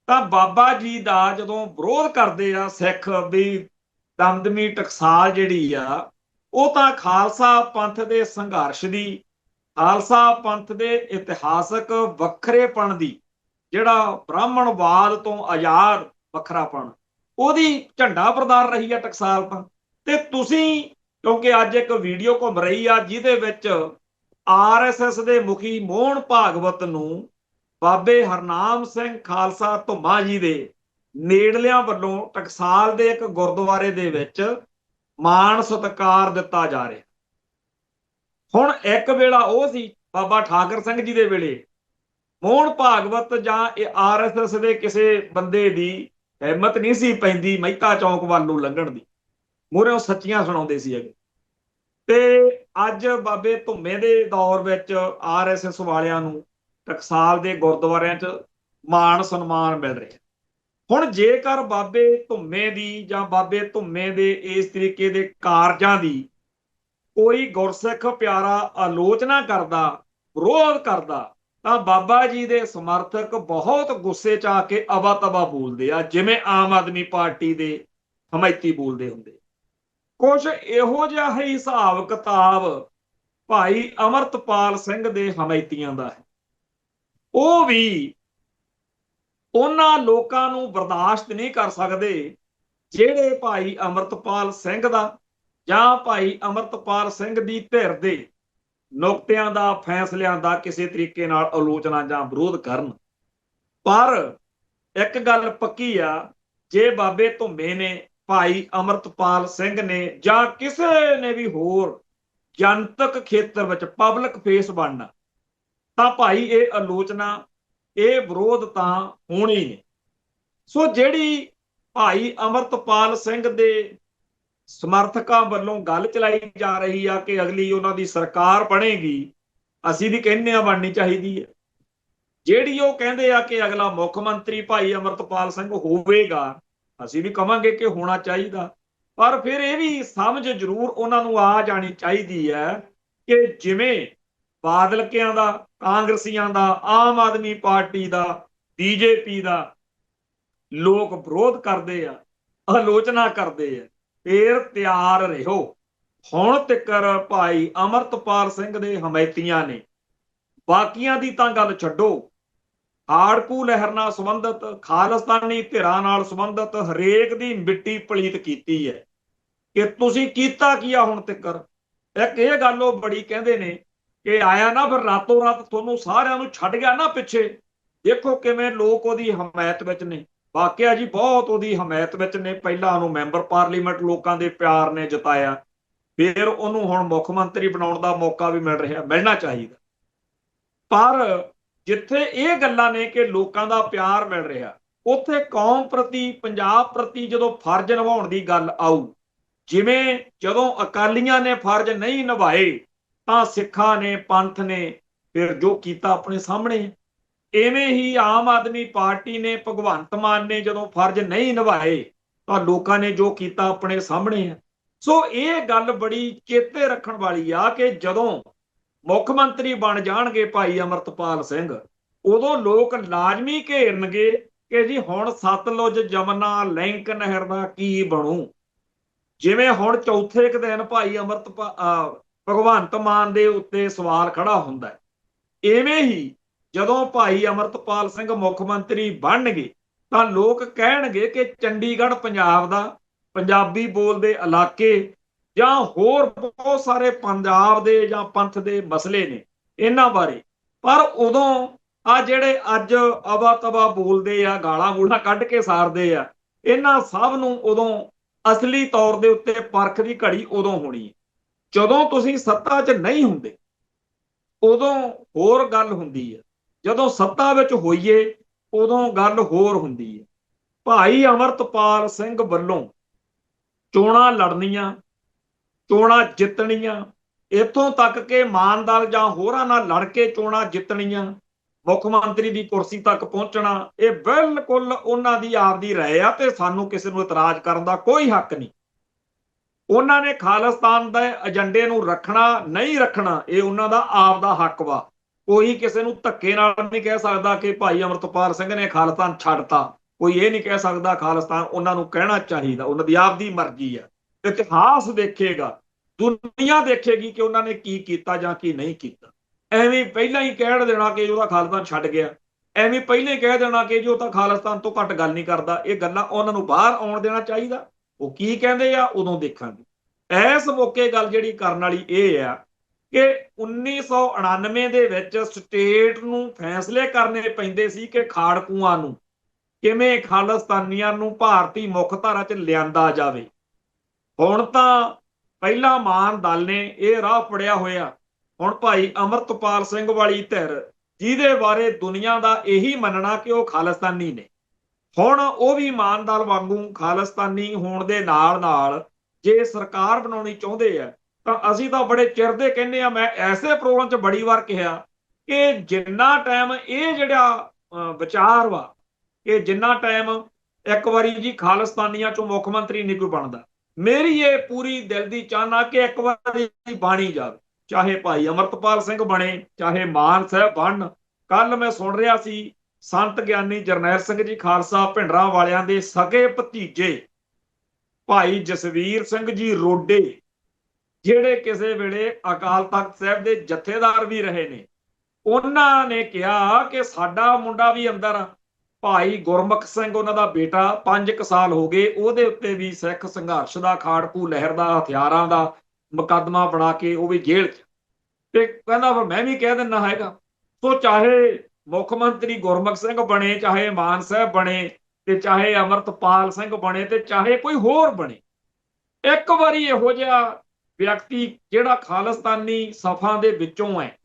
ਤਾਂ ਬਾਬਾ ਜੀ ਦਾ ਜਦੋਂ ਵਿਰੋਧ ਕਰਦੇ ਆ ਸਿੱਖ ਵੀ ਦਮਦਮੀ ਟਕਸਾਲ ਜਿਹੜੀ ਆ, ਉਹ ਤਾਂ ਖਾਲਸਾ ਪੰਥ ਦੇ ਸੰਘਰਸ਼ ਦੀ, ਖਾਲਸਾ ਪੰਥ ਦੇ ਇਤਿਹਾਸਕ ਵੱਖਰੇਪਣ ਦੀ, ਜਿਹੜਾ ਬ੍ਰਾਹਮਣਵਾਦ ਤੋਂ ਆਜ਼ਾਦ ਵੱਖਰਾਪਣ, ਉਹਦੀ ਝੰਡਾ ਪ੍ਰਦਾਨ ਰਹੀ ਆ ਟਕਸਾਲ ਤਾਂ। ਤੇ ਤੁਸੀਂ, ਕਿਉਂਕਿ ਅੱਜ ਇੱਕ ਵੀਡੀਓ ਘੁੰਮ ਰਹੀ ਆ ਜਿਹਦੇ ਵਿੱਚ RSS ਦੇ ਮੁਖੀ ਮੋਹਨ ਭਾਗਵਤ ਨੂੰ ਬਾਬੇ ਹਰਨਾਮ ਸਿੰਘ ਖਾਲਸਾ ਧੁੰਮਾ ਜੀ ਦੇ ਨੇੜਲਿਆਂ ਵੱਲੋਂ ਟਕਸਾਲ ਦੇ ਇੱਕ ਗੁਰਦੁਆਰੇ ਦੇ ਵਿੱਚ ਮਾਣ ਸਤਿਕਾਰ ਦਿੱਤਾ ਜਾ ਰਿਹਾ। ਹੁਣ ਇੱਕ ਵੇਲਾ ਉਹ ਸੀ ਬਾਬਾ ਠਾਕਰ ਸਿੰਘ ਜੀ ਦੇ ਵੇਲੇ, ਮੋਹਨ ਭਾਗਵਤ ਜਾਂ RSS ਦੇ ਕਿਸੇ ਬੰਦੇ ਦੀ ਹਿੰਮਤ ਨਹੀਂ ਸੀ ਪੈਂਦੀ ਮਹਿਤਾ ਚੌਂਕ ਵੱਲ ਨੂੰ ਲੰਘਣ ਦੀ, ਮੂਹਰੇ ਉਹ ਸੱਚੀਆਂ ਸੁਣਾਉਂਦੇ ਸੀ ਹੈਗੇ। ਤੇ ਅੱਜ ਬਾਬੇ ਧੁੰਮੇ ਦੇ ਦੌਰ ਵਿੱਚ RSS ਵਾਲਿਆਂ ਨੂੰ ਟਕਸਾਲ ਦੇ ਗੁਰਦੁਆਰਿਆਂ 'ਚ ਮਾਣ ਸਨਮਾਨ ਮਿਲ ਰਿਹਾ। ਹੁਣ ਜੇਕਰ ਬਾਬੇ ਧੁੰਮੇ ਦੀ ਜਾਂ ਬਾਬੇ ਧੁੰਮੇ ਦੇ ਇਸ ਤਰੀਕੇ ਦੇ ਕਾਰਜਾਂ ਦੀ ਕੋਈ ਗੁਰਸਿੱਖ ਪਿਆਰਾ ਆਲੋਚਨਾ ਕਰਦਾ, ਵਿਰੋਧ ਕਰਦਾ, ਤਾਂ ਬਾਬਾ ਜੀ ਦੇ ਸਮਰਥਕ ਬਹੁਤ ਗੁੱਸੇ 'ਚ ਆ ਕੇ ਅਵਾ ਤਵਾ ਬੋਲਦੇ ਆ, ਜਿਵੇਂ ਆਮ ਆਦਮੀ ਪਾਰਟੀ ਦੇ ਹਮਾਇਤੀ ਬੋਲਦੇ ਹੁੰਦੇ। ਕੁਛ ਇਹੋ ਜਿਹਾ ਹੀ ਹਿਸਾਬ ਕਿਤਾਬ ਭਾਈ ਅਮਰਤਪਾਲ ਸਿੰਘ ਦੇ ਹਮਾਇਤੀਆਂ ਦਾ ਹੈ। ਉਹ ਵੀ ਉਹਨਾਂ ਲੋਕਾਂ ਨੂੰ ਬਰਦਾਸ਼ਤ ਨਹੀਂ ਕਰ ਸਕਦੇ ਜਿਹੜੇ ਭਾਈ ਅਮਰਤਪਾਲ ਸਿੰਘ ਦਾ ਜਾਂ ਭਾਈ ਅਮਰਤਪਾਲ ਸਿੰਘ ਦੀ ਧਿਰ ਦੇ ਨੁਕਤਿਆਂ ਦਾ, ਫੈਸਲਿਆਂ ਦਾ ਕਿਸੇ ਤਰੀਕੇ ਨਾਲ ਆਲੋਚਨਾ ਜਾਂ ਵਿਰੋਧ ਕਰਨ। ਪਰ ਇੱਕ ਗੱਲ ਪੱਕੀ ਆ, ਜੇ ਬਾਬੇ ਧੁੰਮੇ ਨੇ, ਭਾਈ ਅਮਰਤਪਾਲ ਸਿੰਘ ਨੇ ਜਾਂ ਕਿਸੇ ਨੇ ਵੀ ਹੋਰ ਜਨਤਕ ਖੇਤਰ ਵਿੱਚ ਪਬਲਿਕ ਫੇਸ ਬਣਨਾ, ਤਾਂ ਭਾਈ ਇਹ ਆਲੋਚਨਾ, ਇਹ ਵਿਰੋਧ ਤਾਂ ਹੋਣੀ ਨੇ। ਸੋ ਜਿਹੜੀ ਭਾਈ ਅਮਰਤਪਾਲ ਸਿੰਘ ਦੇ ਸਮਰਥਕਾਂ ਵੱਲੋਂ ਗੱਲ ਚਲਾਈ ਜਾ ਰਹੀ ਆ ਕਿ ਅਗਲੀ ਉਹਨਾਂ ਦੀ ਸਰਕਾਰ ਬਣੇਗੀ, ਅਸੀਂ ਵੀ ਕਹਿੰਦੇ ਆ ਬਣਨੀ ਚਾਹੀਦੀ ਹੈ। ਜਿਹੜੀ ਉਹ ਕਹਿੰਦੇ ਆ ਕਿ ਅਗਲਾ ਮੁੱਖ ਮੰਤਰੀ ਭਾਈ ਅਮਰਤਪਾਲ ਸਿੰਘ ਹੋਵੇਗਾ, ਅਸੀਂ ਵੀ ਕਵਾਂਗੇ ਕਿ ਹੋਣਾ ਚਾਹੀਦਾ। ਪਰ ਫਿਰ ਇਹ ਵੀ ਸਮਝ ਜ਼ਰੂਰ ਉਹਨਾਂ ਨੂੰ ਆ ਜਾਣੀ ਚਾਹੀਦੀ ਹੈ ਕਿ ਜਿਵੇਂ ਬਾਦਲਕਿਆਂ ਦਾ, ਕਾਂਗਰਸੀਆਂ ਦਾ, ਆਮ ਆਦਮੀ ਪਾਰਟੀ ਦਾ, ਬੀਜੇਪੀ ਦਾ ਲੋਕ ਵਿਰੋਧ ਕਰਦੇ ਆ, ਆਲੋਚਨਾ ਕਰਦੇ ਆ, ਫਿਰ ਤਿਆਰ ਰਹੋ। ਹੁਣ ਤੱਕਰ ਭਾਈ ਅਮਰਤਪਾਲ ਸਿੰਘ ਦੇ ਹਮਾਇਤੀਆਂ ਨੇ, ਬਾਕੀਆਂ ਦੀ ਤਾਂ ਗੱਲ ਛੱਡੋ, ਹਾੜਕੂ ਲਹਿਰ ਨਾਲ ਸੰਬੰਧਿਤ, ਖਾਲਿਸਤਾਨੀ ਧਿਰਾਂ ਨਾਲ ਸੰਬੰਧਿਤ ਹਰੇਕ ਦੀ ਮਿੱਟੀ ਪਲੀਤ ਕੀਤੀ ਹੈ ਕਿ ਤੁਸੀਂ ਕੀਤਾ ਕੀ ਆ ਹੁਣ ਤੱਕਰ। ਇੱਕ ਇਹ ਗੱਲ ਉਹ ਬੜੀ ਕਹਿੰਦੇ ਨੇ ਕਿ ਆਇਆ ਨਾ ਫਿਰ ਰਾਤੋਂ ਰਾਤ ਤੁਹਾਨੂੰ ਸਾਰਿਆਂ ਨੂੰ ਛੱਡ ਗਿਆ ਨਾ ਪਿੱਛੇ। ਦੇਖੋ ਕਿਵੇਂ ਲੋਕ ਉਹਦੀ ਹਮਾਇਤ ਵਿੱਚ ਨੇ। ਵਾਕਿਆ ਜੀ ਬਹੁਤ ਉਹਦੀ ਹਮਾਇਤ ਵਿੱਚ ਨੇ। ਪਹਿਲਾਂ ਉਹਨੂੰ ਮੈਂਬਰ ਪਾਰਲੀਮੈਂਟ ਲੋਕਾਂ ਦੇ ਪਿਆਰ ਨੇ ਜਿਤਾਇਆ, ਫਿਰ ਉਹਨੂੰ ਹੁਣ ਮੁੱਖ ਮੰਤਰੀ ਬਣਾਉਣ ਦਾ ਮੌਕਾ ਵੀ ਮਿਲ ਰਿਹਾ, ਮਿਲਣਾ ਚਾਹੀਦਾ। ਪਰ ਜਿੱਥੇ ਇਹ ਗੱਲਾਂ ਨੇ ਕਿ ਲੋਕਾਂ ਦਾ ਪਿਆਰ ਮਿਲ ਰਿਹਾ, ਉੱਥੇ ਕੌਮ ਪ੍ਰਤੀ, ਪੰਜਾਬ ਪ੍ਰਤੀ ਜਦੋਂ ਫਰਜ਼ ਨਿਭਾਉਣ ਦੀ ਗੱਲ ਆਊ, ਜਿਵੇਂ ਜਦੋਂ ਅਕਾਲੀਆਂ ਨੇ ਫਰਜ਼ ਨਹੀਂ ਨਿਭਾਏ ਤਾਂ ਸਿੱਖਾਂ ਨੇ, ਪੰਥ ਨੇ ਫਿਰ ਜੋ ਕੀਤਾ ਆਪਣੇ ਸਾਹਮਣੇ। ਇਵੇਂ ਹੀ ਆਮ ਆਦਮੀ ਪਾਰਟੀ ਨੇ, ਭਗਵੰਤ ਮਾਨ ਨੇ ਜਦੋਂ ਫਰਜ਼ ਨਹੀਂ ਨਿਭਾਏ ਤਾਂ ਲੋਕਾਂ ਨੇ ਜੋ ਕੀਤਾ ਆਪਣੇ ਸਾਹਮਣੇ ਹੈ। ਸੋ ਇਹ ਗੱਲ ਬੜੀ ਚੇਤੇ ਰੱਖਣ ਵਾਲੀ ਆ ਕਿ ਜਦੋਂ ਮੁੱਖ ਮੰਤਰੀ ਬਣ ਜਾਣਗੇ ਭਾਈ ਅਮਰਤਪਾਲ ਸਿੰਘ, ਉਦੋਂ ਲੋਕ ਲਾਜ਼ਮੀ ਘੇਰਨਗੇ ਕਿ ਜੀ ਹੁਣ ਸਤਲੁਜ, ਜਮਨਾ, ਲਿੰਕ ਨਹਿਰ ਦਾ ਕੀ ਬਣੂ। ਜਿਵੇਂ ਹੁਣ ਚੌਥੇ ਕੁ ਦਿਨ ਭਾਈ ਭਗਵੰਤ ਮਾਨ ਦੇ ਉੱਤੇ ਸਵਾਲ ਖੜਾ ਹੁੰਦਾ, ਇਵੇਂ ਹੀ ਜਦੋਂ ਭਾਈ ਅਮਰਤਪਾਲ ਸਿੰਘ ਮੁੱਖ ਮੰਤਰੀ ਬਣਨਗੇ ਤਾਂ ਲੋਕ ਕਹਿਣਗੇ ਕਿ ਚੰਡੀਗੜ੍ਹ ਪੰਜਾਬ ਦਾ, ਪੰਜਾਬੀ ਬੋਲਦੇ ਇਲਾਕੇ ਜਾਂ ਹੋਰ ਬਹੁਤ ਸਾਰੇ ਪੰਜਾਬ ਦੇ ਜਾਂ ਪੰਥ ਦੇ ਮਸਲੇ ਨੇ ਇਹਨਾਂ ਬਾਰੇ। ਪਰ ਉਦੋਂ ਆ ਜਿਹੜੇ ਅੱਜ ਅਵਾ ਤਵਾ ਬੋਲਦੇ ਆ, ਗਾਲਾਂ ਗੂਲਾਂ ਕੱਢ ਕੇ ਸਾਰਦੇ ਆ, ਇਹਨਾਂ ਸਭ ਨੂੰ ਉਦੋਂ ਅਸਲੀ ਤੌਰ ਦੇ ਉੱਤੇ ਪਰਖ ਦੀ ਘੜੀ ਉਦੋਂ ਹੋਣੀ ਹੈ ਜਦੋਂ ਤੁਸੀਂ ਸੱਤਾ 'ਚ ਨਹੀਂ ਹੁੰਦੇ। ਉਦੋਂ ਹੋਰ ਗੱਲ ਹੁੰਦੀ ਹੈ, ਜਦੋਂ ਸੱਤਾ ਵਿੱਚ ਹੋਈਏ ਉਦੋਂ ਗੱਲ ਹੋਰ ਹੁੰਦੀ ਹੈ। ਭਾਈ ਅਮਰਤਪਾਲ ਸਿੰਘ ਵੱਲੋਂ ਚੋਣਾਂ ਲੜਨੀਆਂ, ਚੋਣਾਂ ਜਿੱਤਣੀਆਂ, ਇੱਥੋਂ ਤੱਕ ਕਿ ਮਾਨਦਾਲ ਜਾਂ ਹੋਰਾਂ ਨਾਲ ਲੜ ਕੇ ਚੋਣਾਂ ਜਿੱਤਣੀਆਂ, ਮੁੱਖ ਮੰਤਰੀ ਦੀ ਕੁਰਸੀ ਤੱਕ ਪਹੁੰਚਣਾ, ਇਹ ਬਿਲਕੁਲ ਉਹਨਾਂ ਦੀ ਆਪਦੀ ਰਾਏ ਆ ਤੇ ਸਾਨੂੰ ਕਿਸੇ ਨੂੰ ਇਤਰਾਜ਼ ਕਰਨ ਦਾ ਕੋਈ ਹੱਕ ਨਹੀਂ। ਉਹਨਾਂ ਨੇ ਖਾਲਿਸਤਾਨ ਦੇ ਏਜੰਡੇ ਨੂੰ ਰੱਖਣਾ ਨਹੀਂ ਰੱਖਣਾ, ਇਹ ਉਹਨਾਂ ਦਾ ਆਪਦਾ ਹੱਕ ਵਾ। ਕੋਈ ਕਿਸੇ ਨੂੰ ਧੱਕੇ ਨਾਲ ਨਹੀਂ ਕਹਿ ਸਕਦਾ ਕਿ ਭਾਈ ਅਮਰਤਪਾਲ ਸਿੰਘ ਨੇ ਖਾਲਿਸਤਾਨ ਛੱਡਤਾ। ਕੋਈ ਇਹ ਨਹੀਂ ਕਹਿ ਸਕਦਾ ਖਾਲਿਸਤਾਨ, ਉਹਨਾਂ ਨੂੰ ਕਹਿਣਾ ਚਾਹੀਦਾ, ਉਹਨਾਂ ਦੀ ਆਪਦੀ ਮਰਜ਼ੀ ਆ। ਇਤਿਹਾਸ ਦੇਖੇਗਾ, ਦੁਨੀਆ ਦੇਖੇਗੀ ਕਿ ਉਹਨਾਂ ਨੇ ਕੀ ਕੀਤਾ ਜਾਂ ਕੀ ਨਹੀਂ ਕੀਤਾ। ਐਵੇਂ ਪਹਿਲਾਂ ਹੀ ਕਹਿ ਦੇਣਾ ਕਿ ਉਹਦਾ ਖਾਲਿਸਤਾਨ ਛੱਡ ਗਿਆ, ਐਵੇਂ ਪਹਿਲਾਂ ਹੀ ਕਹਿ ਦੇਣਾ ਕਿ ਜੋ ਤਾਂ ਖਾਲਿਸਤਾਨ ਤੋਂ ਘੱਟ ਗੱਲ ਨਹੀਂ ਕਰਦਾ। ਇਹ ਗੱਲਾਂ ਉਹਨਾਂ ਨੂੰ ਬਾਹਰ ਆਉਣ ਦੇਣਾ ਚਾਹੀਦਾ। ਉਹ ਕੀ ਕਹਿੰਦੇ ਆ ਉਦੋਂ ਦੇਖਾਂਗੇ। ਇਸ ਮੌਕੇ ਗੱਲ ਜਿਹੜੀ ਕਰਨ ਵਾਲੀ ਇਹ ਆ ਕਿ 1999 ਦੇ ਵਿੱਚ ਸਟੇਟ ਨੂੰ ਫੈਸਲੇ ਕਰਨੇ ਪੈਂਦੇ ਸੀ ਕਿ ਖਾੜਕੂਆਂ ਨੂੰ ਕਿਵੇਂ, ਖਾਲਿਸਤਾਨੀਆਂ ਨੂੰ ਭਾਰਤੀ ਮੁੱਖ ਧਾਰਾ 'ਚ ਲਿਆਂਦਾ ਜਾਵੇ। ਹੁਣ ਤਾਂ ਪਹਿਲਾਂ ਮਾਨ ਦਲ ਨੇ ਇਹ ਰਾਹ ਫੜਿਆ ਹੋਇਆ। ਹੁਣ ਭਾਈ ਅਮਰਤਪਾਲ ਸਿੰਘ ਵਾਲੀ ਧਿਰ, ਜਿਹਦੇ ਬਾਰੇ ਦੁਨੀਆ ਦਾ ਇਹੀ ਮੰਨਣਾ ਕਿ ਉਹ ਖਾਲਿਸਤਾਨੀ ਨੇ, ਹੁਣ ਉਹ ਵੀ ਮਾਨ ਦਲ ਵਾਂਗੂ ਖਾਲਿਸਤਾਨੀ ਹੋਣ ਦੇ ਨਾਲ ਨਾਲ ਜੇ ਸਰਕਾਰ ਬਣਾਉਣੀ ਚਾਹੁੰਦੇ ਆ ਤਾਂ ਅਸੀਂ ਤਾਂ ਬੜੇ ਚਿਰ ਦੇ ਕਹਿੰਦੇ ਆ। ਮੈਂ ਐਸੇ ਪ੍ਰੋਗਰਾਮ 'ਚ ਬੜੀ ਵਾਰ ਕਿਹਾ ਕਿ ਜਿੰਨਾ ਟਾਈਮ ਇਹ ਜਿਹੜਾ ਵਿਚਾਰ ਵਾ, ਕਿ ਜਿੰਨਾ ਟਾਈਮ ਇੱਕ ਵਾਰੀ ਜੀ ਖਾਲਿਸਤਾਨੀਆਂ ਚੋਂ ਮੁੱਖ ਮੰਤਰੀ ਨਹੀਂ ਕੋਈ ਬਣਦਾ। ਮੇਰੀ ਇਹ ਪੂਰੀ ਦਿਲ ਦੀ ਚਾਹਨਾ ਕਿ ਇੱਕ ਵਾਰੀ ਬਾਣੀ ਜਾਵੇ, ਚਾਹੇ ਭਾਈ ਅਮਰਤਪਾਲ ਸਿੰਘ ਬਣੇ, ਚਾਹੇ ਮਾਨ ਸਾਹਿਬ ਬਣਨ। ਕੱਲ ਮੈਂ ਸੁਣ ਰਿਹਾ ਸੀ ਸੰਤ ਗਿਆਨੀ ਜਰਨੈਲ ਸਿੰਘ ਜੀ ਖਾਲਸਾ ਭਿੰਡਰਾਂ ਵਾਲਿਆਂ ਦੇ ਸਕੇ ਭਤੀਜੇ ਭਾਈ ਜਸਵੀਰ ਸਿੰਘ ਜੀ ਰੋਡੇ, ਜਿਹੜੇ ਕਿਸੇ ਵੇਲੇ ਅਕਾਲ ਤਖਤ ਸਾਹਿਬ ਦੇ ਜਥੇਦਾਰ ਵੀ ਰਹੇ ਨੇ, ਉਹਨਾਂ ਨੇ ਕਿਹਾ ਕਿ ਸਾਡਾ ਮੁੰਡਾ ਵੀ ਅੰਦਰ ਆ। ਭਾਈ ਗੁਰਮੁਖ ਸਿੰਘ ਉਹਨਾਂ ਦਾ ਬੇਟਾ 5 ਸਾਲ ਹੋ ਗਏ, ਉਹਦੇ ਉੱਤੇ ਵੀ ਸਿੱਖ ਸੰਘਰਸ਼ ਦਾ ਖਾੜਕੂ ਲਹਿਰ ਦਾ ਹਥਿਆਰਾਂ ਦਾ ਮੁਕੱਦਮਾ ਬਣਾ ਕੇ ਉਹ ਵੀ ਜੇਲ੍ਹ 'ਚ। ਤੇ ਕਹਿੰਦਾ ਫਿਰ ਮੈਂ ਵੀ ਕਹਿ ਦਿੰਦਾ ਹੈਗਾ। ਸੋ ਚਾਹੇ ਮੁੱਖ ਮੰਤਰੀ ਗੁਰਮੁਖ ਸਿੰਘ ਬਣੇ, ਚਾਹੇ ਮਾਨ ਸਾਹਿਬ ਬਣੇ, ਤੇ ਚਾਹੇ ਅਮਰਤਪਾਲ ਸਿੰਘ ਬਣੇ, ਤੇ ਚਾਹੇ ਕੋਈ ਹੋਰ ਬਣੇ, ਇੱਕ ਵਾਰੀ ਇਹੋ ਜਿਹਾ ਵਿਅਕਤੀ ਜਿਹੜਾ ਖਾਲਿਸਤਾਨੀ ਸਫਾਂ ਦੇ ਵਿੱਚੋਂ ਹੈ,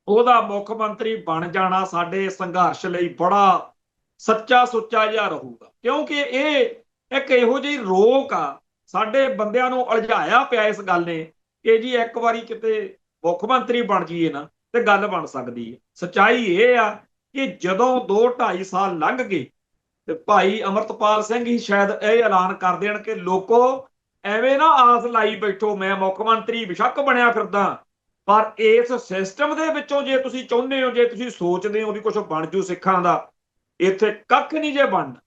ਉਹਦਾ ਮੁੱਖ ਮੰਤਰੀ ਬਣ ਜਾਣਾ ਸਾਡੇ ਸੰਘਰਸ਼ ਲਈ ਬੜਾ ਸੱਚਾ ਸੁੱਚਾ ਜਿਹਾ ਰਹੂਗਾ। ਕਿਉਂਕਿ ਇਹ ਇੱਕ ਇਹੋ ਜਿਹੀ ਰੋਕ ਆ, ਸਾਡੇ ਬੰਦਿਆਂ ਨੂੰ ਉਲਝਾਇਆ ਪਿਆ ਇਸ ਗੱਲ ਨੇ ਕਿ ਜੀ ਇੱਕ ਵਾਰੀ ਕਿਤੇ ਮੁੱਖ ਮੰਤਰੀ ਬਣ ਜਾਈਏ ਨਾ ਤੇ ਗੱਲ ਬਣ ਸਕਦੀ ਹੈ। ਸੱਚਾਈ ਇਹ ਆ ਕਿ ਜਦੋਂ 2-2.5 ਸਾਲ ਲੰਘ ਗਏ ਤੇ ਭਾਈ ਅਮਰਤਪਾਲ ਸਿੰਘ ਹੀ ਸ਼ਾਇਦ ਇਹ ਐਲਾਨ ਕਰ ਦੇਣ ਕਿ ਲੋਕੋ ਐਵੇਂ ਨਾ ਆਸ ਲਾਈ ਬੈਠੋ, ਮੈਂ ਮੁੱਖ ਮੰਤਰੀ ਬੇਸ਼ੱਕ ਬਣਿਆ ਫਿਰਦਾ, ਪਰ ਇਸ ਸਿਸਟਮ ਦੇ ਵਿੱਚੋਂ ਜੇ ਤੁਸੀਂ ਚਾਹੁੰਦੇ ਹੋ, ਜੇ ਤੁਸੀਂ ਸੋਚਦੇ ਹੋ ਵੀ ਕੁਝ ਬਣ ਜੂ ਸਿੱਖਾਂ ਦਾ, ਇੱਥੇ ਕੱਖ ਨਹੀਂ ਜੇ ਬਣਨਾ।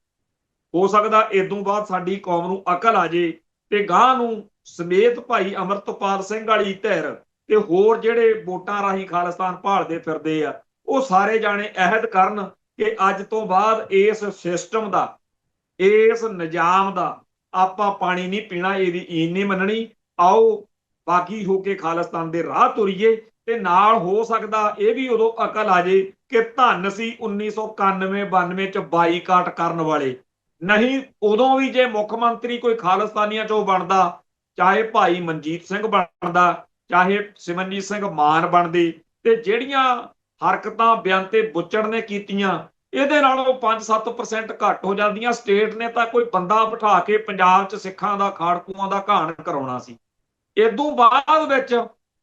ਹੋ ਸਕਦਾ ਇਦੋਂ ਬਾਅਦ ਸਾਡੀ ਕੌਮ ਨੂੰ ਅਕਲ ਆ ਜੇ ਤੇ ਗਾਂ ਨੂੰ ਸਮੇਤ ਭਾਈ ਅਮਰਤਪਾਲ ਸਿੰਘ ਵਾਲੀ ਧਿਰ ਤੇ ਹੋਰ ਜਿਹੜੇ ਵੋਟਾਂ ਰਾਹੀਂ ਖਾਲਿਸਤਾਨ ਭਾਲਦੇ ਫਿਰਦੇ ਆ, ਉਹ ਸਾਰੇ ਜਾਣੇ ਅਹਿਦ ਕਰਨ ਕਿ ਅੱਜ ਤੋਂ ਬਾਅਦ ਇਸ ਸਿਸਟਮ ਦਾ, ਇਸ ਨਿਜ਼ਾਮ ਦਾ ਆਪਾਂ ਪਾਣੀ ਨਹੀਂ ਪੀਣਾ, ਇਹਦੀ ਈਨ ਨਹੀਂ ਮੰਨਣੀ। ਆਓ ਬਾਗੀ ਹੋ ਕੇ ਖਾਲਿਸਤਾਨ ਦੇ ਰਾਹ ਤੁਰੀਏ। ਤੇ ਨਾਲ ਹੋ ਸਕਦਾ ਇਹ ਵੀ ਉਦੋਂ ਅਕਲ ਆ ਜੇ ਕਿ ਧੰਨ ਸੀ 1991-92 ਚ ਬਾਈਕਾਟ ਕਰਨ ਵਾਲੇ। ਨਹੀਂ ਉਦੋਂ ਵੀ ਜੇ ਮੁੱਖ ਮੰਤਰੀ ਕੋਈ ਖਾਲਿਸਤਾਨੀਆਂ ਚੋਂ ਬਣਦਾ, ਚਾਹੇ ਭਾਈ ਮਨਜੀਤ ਸਿੰਘ ਬਣਦਾ, ਚਾਹੇ ਸਿਮਰਨਜੀਤ ਸਿੰਘ ਮਾਨ ਬਣਦੇ, ਤੇ ਜਿਹੜੀਆਂ ਹਰਕਤਾਂ ਬੇਅੰਤੇ ਬੁੱਚੜ ਨੇ ਕੀਤੀਆਂ, ਇਹਦੇ ਨਾਲੋਂ 5-7% ਘੱਟ ਹੋ ਜਾਂਦੀਆਂ। ਸਟੇਟ ਨੇ ਤਾਂ ਕੋਈ ਬੰਦਾ ਬਿਠਾ ਕੇ ਪੰਜਾਬ 'ਚ ਸਿੱਖਾਂ ਦਾ ਖਾੜਕੂਆਂ ਦਾ ਘਾਣ ਕਰਾਉਣਾ ਸੀ। ਇਦੋਂ ਬਾਅਦ ਵਿੱਚ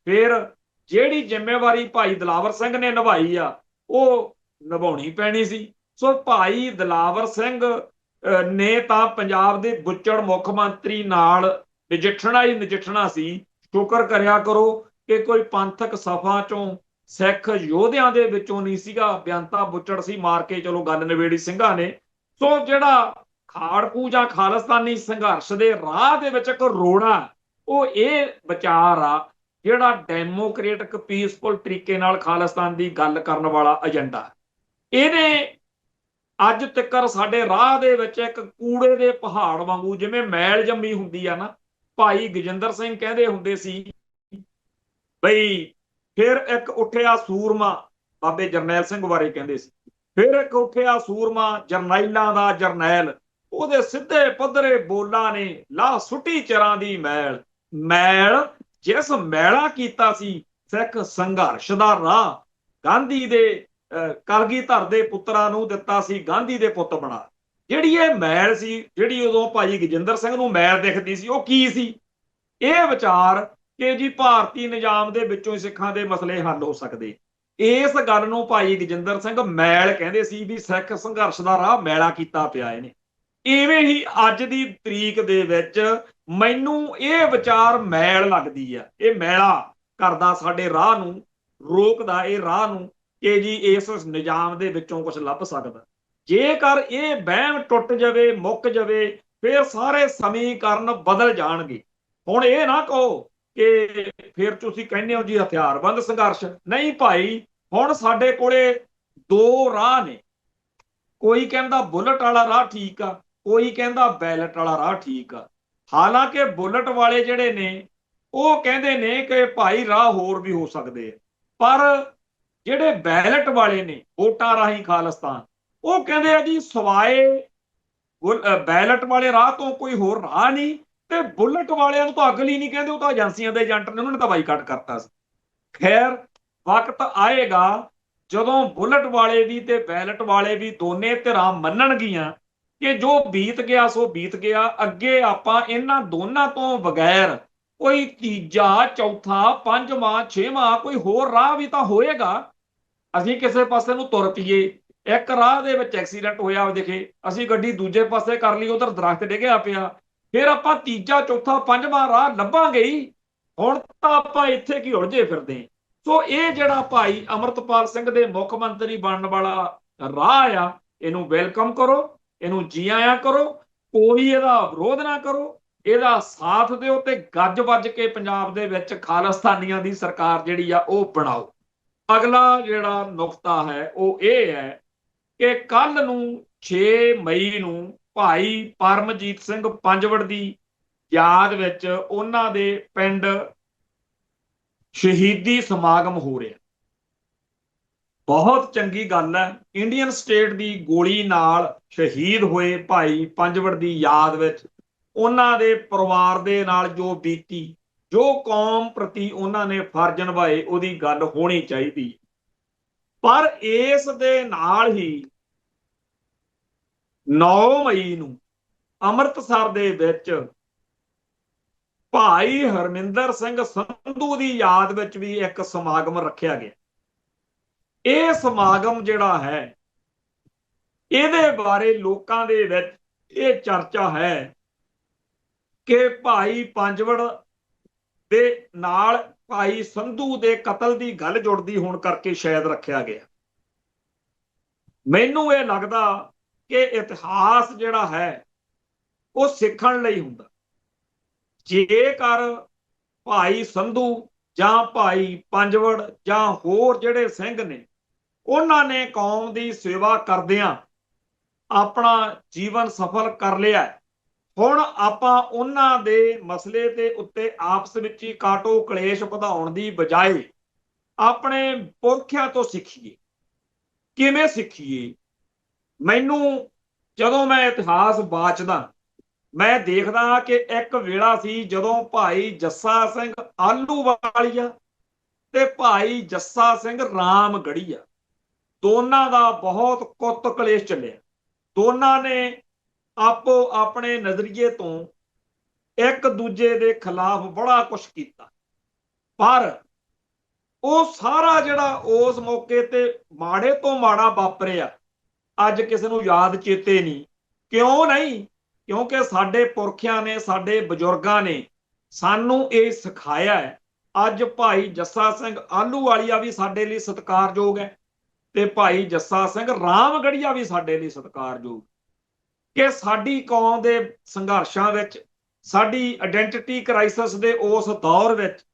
ਫਿਰ ਜਿਹੜੀ ਜ਼ਿੰਮੇਵਾਰੀ ਭਾਈ ਦਿਲਾਵਰ ਸਿੰਘ ਨੇ ਨਿਭਾਈ ਆ, ਉਹ ਨਿਭਾਉਣੀ ਪੈਣੀ ਸੀ। ਸੋ ਭਾਈ ਦਿਲਾਵਰ ਸਿੰਘ ਨੇ ਤਾਂ ਪੰਜਾਬ ਦੇ ਬੁੱਚੜ ਮੁੱਖ ਮੰਤਰੀ ਨਾਲ ਨਜਿੱਠਣਾ ਹੀ ਨਜਿੱਠਣਾ ਸੀ। ਸ਼ੁਕਰ ਕਰਿਆ ਕਰੋ ਕਿ ਕੋਈ ਪੰਥਕ ਸਫਾ ਚੋਂ ਸਿੱਖ ਯੋਧਿਆਂ ਦੇ ਵਿੱਚੋਂ ਨਹੀਂ ਸੀਗਾ, ਬਿਆੰਤਾ ਬੁੱਚੜ ਸੀ, ਮਾਰ ਕੇ ਚਲੋ ਗੱਲ ਨਿਬੇੜੀ ਸਿੰਘਾਂ ਨੇ। ਸੋ ਜਿਹੜਾ ਖਾੜਕੂ ਜਾਂ ਖਾਲਿਸਤਾਨੀ ਸੰਘਰਸ਼ ਦੇ ਰਾਹ ਦੇ ਵਿੱਚ ਇੱਕ ਰੋੜਾ, ਉਹ ਇਹ ਵਿਚਾਰ ਆ ਜਿਹੜਾ ਡੈਮੋਕ੍ਰੇਟਿਕ ਪੀਸਫੁਲ ਤਰੀਕੇ ਨਾਲ ਖਾਲਿਸਤਾਨ ਦੀ ਗੱਲ ਕਰਨ ਵਾਲਾ ਏਜੰਡਾ। ਇਹਨੇ ਅੱਜ ਤੱਕ ਸਾਡੇ ਰਾਹ ਦੇ ਵਿੱਚ ਇੱਕ ਕੂੜੇ ਦੇ ਪਹਾੜ ਵਾਂਗੂ ਜਿਵੇਂ ਮੈਲ ਜੰਮੀ ਹੁੰਦੀ ਆ ਨਾ। ਭਾਈ ਗਜਿੰਦਰ ਸਿੰਘ ਕਹਿੰਦੇ ਹੁੰਦੇ ਸੀ ਬਈ ਫਿਰ ਇੱਕ ਉੱਠਿਆ ਸੂਰਮਾ, ਬਾਬੇ ਜਰਨੈਲ ਸਿੰਘ ਬਾਰੇ ਕਹਿੰਦੇ ਸੀ, ਫਿਰ ਇੱਕ ਉੱਠਿਆ ਸੂਰਮਾ ਜਰਨੈਲਾਂ ਦਾ ਜਰਨੈਲ, ਉਹਦੇ ਸਿੱਧੇ ਪੱਧਰੇ ਬੋਲਾਂ ਨੇ ਲਾ ਸੁੱਟੀ ਚਰਾਂ ਦੀ ਮੈਲ। ਮੈਲ ਜਿਸ ਮੈਲਾ ਕੀਤਾ ਸੀ ਸਿੱਖ ਸੰਘਰਸ਼ ਦਾ ਰਾਹ, ਗਾਂਧੀ ਦੇ ਕਲਗੀਧਰ ਦੇ ਪੁੱਤਰਾਂ ਨੂੰ ਦਿੱਤਾ ਸੀ ਗਾਂਧੀ ਦੇ ਪੁੱਤ ਬਣਾ। ਜਿਹੜੀ ਇਹ ਮੈਲ ਸੀ, ਜਿਹੜੀ ਉਦੋਂ ਭਾਈ ਗਜਿੰਦਰ ਸਿੰਘ ਨੂੰ ਮੈਲ ਦਿਖਦੀ ਸੀ, ਉਹ ਕੀ ਸੀ? ਇਹ ਵਿਚਾਰ ਕਿ ਜੀ ਭਾਰਤੀ ਨਿਜ਼ਾਮ ਦੇ ਵਿੱਚੋਂ ਹੀ ਸਿੱਖਾਂ ਦੇ ਮਸਲੇ ਹੱਲ ਹੋ ਸਕਦੇ। ਇਸ ਗੱਲ ਨੂੰ ਭਾਈ ਗਜਿੰਦਰ ਸਿੰਘ ਮੈਲ ਕਹਿੰਦੇ ਸੀ ਵੀ ਸਿੱਖ ਸੰਘਰਸ਼ ਦਾ ਰਾਹ ਮੈਲਾ ਕੀਤਾ ਪਿਆ ਇਹਨੇ। ਇਵੇਂ ਹੀ ਅੱਜ ਦੀ ਤਰੀਕ ਦੇ ਵਿੱਚ ਮੈਨੂੰ ਇਹ ਵਿਚਾਰ ਮੈਲ ਲੱਗਦੀ ਆ, ਇਹ ਮੈਲਾ ਕਰਦਾ ਸਾਡੇ ਰਾਹ ਨੂੰ, ਰੋਕਦਾ ਇਹ ਰਾਹ ਨੂੰ ਕਿ ਜੀ ਇਸ ਨਿਜ਼ਾਮ ਦੇ ਵਿੱਚੋਂ ਕੁਝ ਲੱਭ ਸਕਦਾ। ਜੇਕਰ ਇਹ ਵਹਿਮ ਟੁੱਟ ਜਾਵੇ, ਮੁੱਕ ਜਾਵੇ, ਫਿਰ ਸਾਰੇ ਸਮੀਕਰਨ ਬਦਲ ਜਾਣਗੇ। ਹੁਣ ਇਹ ਨਾ ਕਹੋ ਕਿ ਫਿਰ ਤੁਸੀਂ ਕਹਿੰਦੇ ਹੋ ਜੀ ਹਥਿਆਰਬੰਦ ਸੰਘਰਸ਼। ਨਹੀਂ ਭਾਈ, ਹੁਣ ਸਾਡੇ ਕੋਲੇ ਦੋ ਰਾਹ ਨੇ। ਕੋਈ ਕਹਿੰਦਾ ਬੁਲਟ ਵਾਲਾ ਰਾਹ ਠੀਕ ਆ, ਕੋਈ ਕਹਿੰਦਾ ਬੈਲਟ ਵਾਲਾ ਰਾਹ ਠੀਕ ਆ। ਹਾਲਾਂਕਿ ਬੁਲਟ ਵਾਲੇ ਜਿਹੜੇ ਨੇ ਉਹ ਕਹਿੰਦੇ ਨੇ ਕਿ ਭਾਈ ਰਾਹ ਹੋਰ ਵੀ ਹੋ ਸਕਦੇ ਆ, ਪਰ ਜਿਹੜੇ ਬੈਲਟ ਵਾਲੇ ਨੇ ਵੋਟਾਂ ਰਾਹੀਂ ਖਾਲਿਸਤਾਨ, ਉਹ ਕਹਿੰਦੇ ਆ ਜੀ ਸਵਾਏ ਬੈਲਟ ਵਾਲੇ ਰਾਹ ਤੋਂ ਕੋਈ ਹੋਰ ਰਾਹ ਨਹੀਂ। ਤੇ ਬੁਲਟ ਵਾਲਿਆਂ ਨੂੰ ਤਾਂ ਅਗਲ ਹੀ ਨਹੀਂ ਕਹਿੰਦੇ, ਉਹ ਤਾਂ ਏਜੰਸੀਆਂ ਦੇ ਏਜੰਟ ਨੇ, ਉਹਨਾਂ ਨੇ ਤਾਂ ਬਾਈਕਾਟ ਕਰਤਾ ਸੀ। ਖੈਰ ਵਕਤ ਆਏਗਾ ਜਦੋਂ ਬੁਲਟ ਵਾਲੇ ਵੀ ਤੇ ਬੈਲਟ ਵਾਲੇ ਵੀ ਦੋਨੇ ਧਿਰਾਂ ਮੰਨਣਗੀਆਂ ਕਿ ਜੋ ਬੀਤ ਗਿਆ ਸੋ ਬੀਤ ਗਿਆ। ਅੱਗੇ ਆਪਾਂ ਇਹਨਾਂ ਦੋਨਾਂ ਤੋਂ ਬਗੈਰ ਕੋਈ ਤੀਜਾ, ਚੌਥਾ, ਪੰਜਵਾਂ, ਛੇਵਾਂ ਕੋਈ ਹੋਰ ਰਾਹ ਵੀ ਤਾਂ ਹੋਏਗਾ। ਅਸੀਂ ਕਿਸੇ ਪਾਸੇ ਨੂੰ ਤੁਰ ਪਈਏ, ਇੱਕ ਰਾਹ ਦੇ ਵਿੱਚ ਐਕਸੀਡੈਂਟ ਹੋਇਆ ਦਿਖੇ, ਅਸੀਂ ਗੱਡੀ ਦੂਜੇ ਪਾਸੇ ਕਰ ਲਈ, ਉਧਰ ਦਰਖਤ ਡਿੱਗਿਆ ਪਿਆ, ਫਿਰ ਆਪਾਂ ਤੀਜਾ ਚੌਥਾ ਪੰਜਵਾਂ ਰਾਹ ਲੱਭਾਂਗੇ ਹੀ। ਹੁਣ ਤਾਂ ਆਪਾਂ ਇੱਥੇ ਕੀ ਉਲਝੇ ਫਿਰਦੇ। ਸੋ ਇਹ ਜਿਹੜਾ ਭਾਈ ਅਮਰਤਪਾਲ ਸਿੰਘ ਦੇ ਮੁੱਖ ਮੰਤਰੀ ਬਣਨ ਵਾਲਾ ਰਾਹ ਆ, ਇਹਨੂੰ ਵੈਲਕਮ ਕਰੋ, ਇਹਨੂੰ ਜੀ ਆਇਆਂ ਕਰੋ, ਕੋਈ ਇਹਦਾ ਵਿਰੋਧ ਨਾ ਕਰੋ, ਇਹਦਾ ਸਾਥ ਦਿਓ ਤੇ ਗੱਜ ਵੱਜ ਕੇ ਪੰਜਾਬ ਦੇ ਵਿੱਚ ਖਾਲਿਸਤਾਨੀਆਂ ਦੀ ਸਰਕਾਰ ਜਿਹੜੀ ਆ ਉਹ ਬਣਾਓ। ਅਗਲਾ ਜਿਹੜਾ ਨੁਕਤਾ ਹੈ ਉਹ ਇਹ ਹੈ ਕਿ ਕੱਲ ਨੂੰ 6 ਮਈ ਨੂੰ ਭਾਈ ਪਰਮਜੀਤ ਸਿੰਘ ਪੰਜਵੜ ਦੀ ਯਾਦ ਵਿੱਚ ਉਹਨਾਂ ਦੇ ਪਿੰਡ ਸ਼ਹੀਦੀ ਸਮਾਗਮ ਹੋ ਰਿਹਾ। ਬਹੁਤ ਚੰਗੀ ਗੱਲ ਹੈ। ਇੰਡੀਅਨ ਸਟੇਟ ਦੀ ਗੋਲੀ ਨਾਲ ਸ਼ਹੀਦ ਹੋਏ ਭਾਈ ਪੰਜਵੜ ਦੀ ਯਾਦ ਵਿੱਚ ਉਹਨਾਂ ਦੇ ਪਰਿਵਾਰ ਦੇ ਨਾਲ ਜੋ ਬੀਤੀ, ਜੋ ਕੌਮ ਪ੍ਰਤੀ ਉਹਨਾਂ ਨੇ ਫਰਜ਼ ਨਿਭਾਏ, ਉਹਦੀ ਗੱਲ ਹੋਣੀ ਚਾਹੀਦੀ। ਪਰ ਇਸ ਦੇ ਨਾਲ ਹੀ 9 ਮਈ ਨੂੰ ਅੰਮ੍ਰਿਤਸਰ ਦੇ ਵਿੱਚ ਭਾਈ ਹਰਮਿੰਦਰ ਸਿੰਘ ਸੰਧੂ ਦੀ ਯਾਦ ਵਿੱਚ ਵੀ ਇੱਕ ਸਮਾਗਮ ਰੱਖਿਆ ਗਿਆ। ਇਹ ਸਮਾਗਮ ਜਿਹੜਾ ਹੈ, ਇਹਦੇ ਬਾਰੇ ਲੋਕਾਂ ਦੇ ਵਿੱਚ ਇਹ ਚਰਚਾ ਹੈ ਕਿ ਭਾਈ ਪੰਜਵੜ ਦੇ ਨਾਲ ਭਾਈ ਸੰਧੂ ਦੇ ਕਤਲ ਦੀ ਗੱਲ ਜੁੜਦੀ ਹੋਣ ਕਰਕੇ ਸ਼ਾਇਦ ਰੱਖਿਆ ਗਿਆ। ਮੈਨੂੰ ਇਹ ਲੱਗਦਾ ਕਿ ਇਤਿਹਾਸ ਜਿਹੜਾ ਹੈ ਉਹ ਸਿੱਖਣ ਲਈ ਹੁੰਦਾ। ਜੇਕਰ ਭਾਈ ਸੰਧੂ ਜਾਂ ਭਾਈ ਪੰਜਵੜ ਜਾਂ ਹੋਰ ਜਿਹੜੇ ਸਿੰਘ ਨੇ, ਉਹਨਾਂ ਨੇ ਕੌਮ ਦੀ ਸੇਵਾ ਕਰਦਿਆਂ ਆਪਣਾ ਜੀਵਨ ਸਫਲ ਕਰ ਲਿਆ, ਹੁਣ ਆਪਾਂ ਉਹਨਾਂ ਦੇ ਮਸਲੇ ਦੇ ਉੱਤੇ ਆਪਸ ਵਿੱਚ ਹੀ ਕਾਟੋ ਕਲੇਸ਼ ਵਧਾਉਣ ਦੀ ਬਜਾਏ ਆਪਣੇ ਪੁਰਖਿਆਂ ਤੋਂ ਸਿੱਖੀਏ। ਕਿਵੇਂ ਸਿੱਖੀਏ? ਮੈਨੂੰ ਜਦੋਂ ਮੈਂ ਇਤਿਹਾਸ ਵਾਚਦਾ, ਮੈਂ ਦੇਖਦਾ ਕਿ ਇੱਕ ਵੇਲਾ ਸੀ ਜਦੋਂ ਭਾਈ ਜੱਸਾ ਸਿੰਘ ਆਹਲੂਵਾਲੀਆ ਤੇ ਭਾਈ ਜੱਸਾ ਸਿੰਘ ਰਾਮਗੜੀਆ, ਦੋਨਾਂ ਦਾ ਬਹੁਤ ਕੁੱਤ ਕਲੇਸ਼ ਚੱਲਿਆ। ਦੋਨਾਂ ਨੇ ਆਪੋ ਆਪਣੇ ਨਜ਼ਰੀਏ ਤੋਂ ਇੱਕ ਦੂਜੇ ਦੇ ਖਿਲਾਫ ਬੜਾ ਕੁਛ ਕੀਤਾ, ਪਰ ਉਹ ਸਾਰਾ ਜਿਹੜਾ ਉਸ ਮੌਕੇ ਤੇ ਮਾੜੇ ਤੋਂ ਮਾੜਾ ਵਾਪਰਿਆ ਅੱਜ ਕਿਸੇ ਨੂੰ ਯਾਦ ਚੇਤੇ ਨਹੀਂ। ਕਿਉਂ ਨਹੀਂ? ਕਿਉਂਕਿ ਸਾਡੇ ਪੁਰਖਿਆਂ ਨੇ, ਸਾਡੇ ਬਜ਼ੁਰਗਾਂ ਨੇ ਸਾਨੂੰ ਇਹ ਸਿਖਾਇਆ ਹੈ। ਅੱਜ ਭਾਈ ਜੱਸਾ ਸਿੰਘ ਆਹਲੂਵਾਲੀਆ ਵੀ ਸਾਡੇ ਲਈ ਸਤਿਕਾਰਯੋਗ ਹੈ ਤੇ ਭਾਈ ਜੱਸਾ ਸਿੰਘ ਰਾਮਗੜੀਆ ਵੀ ਸਾਡੇ ਲਈ ਸਤਿਕਾਰਯੋਗ, ਕਿ ਸਾਡੀ ਕੌਮ ਦੇ ਸੰਘਰਸ਼ਾਂ ਵਿੱਚ, ਸਾਡੀ ਆਇਡੈਂਟੀਟੀ ਕ੍ਰਾਈਸਿਸ ਦੇ ਉਸ ਦੌਰ ਵਿੱਚ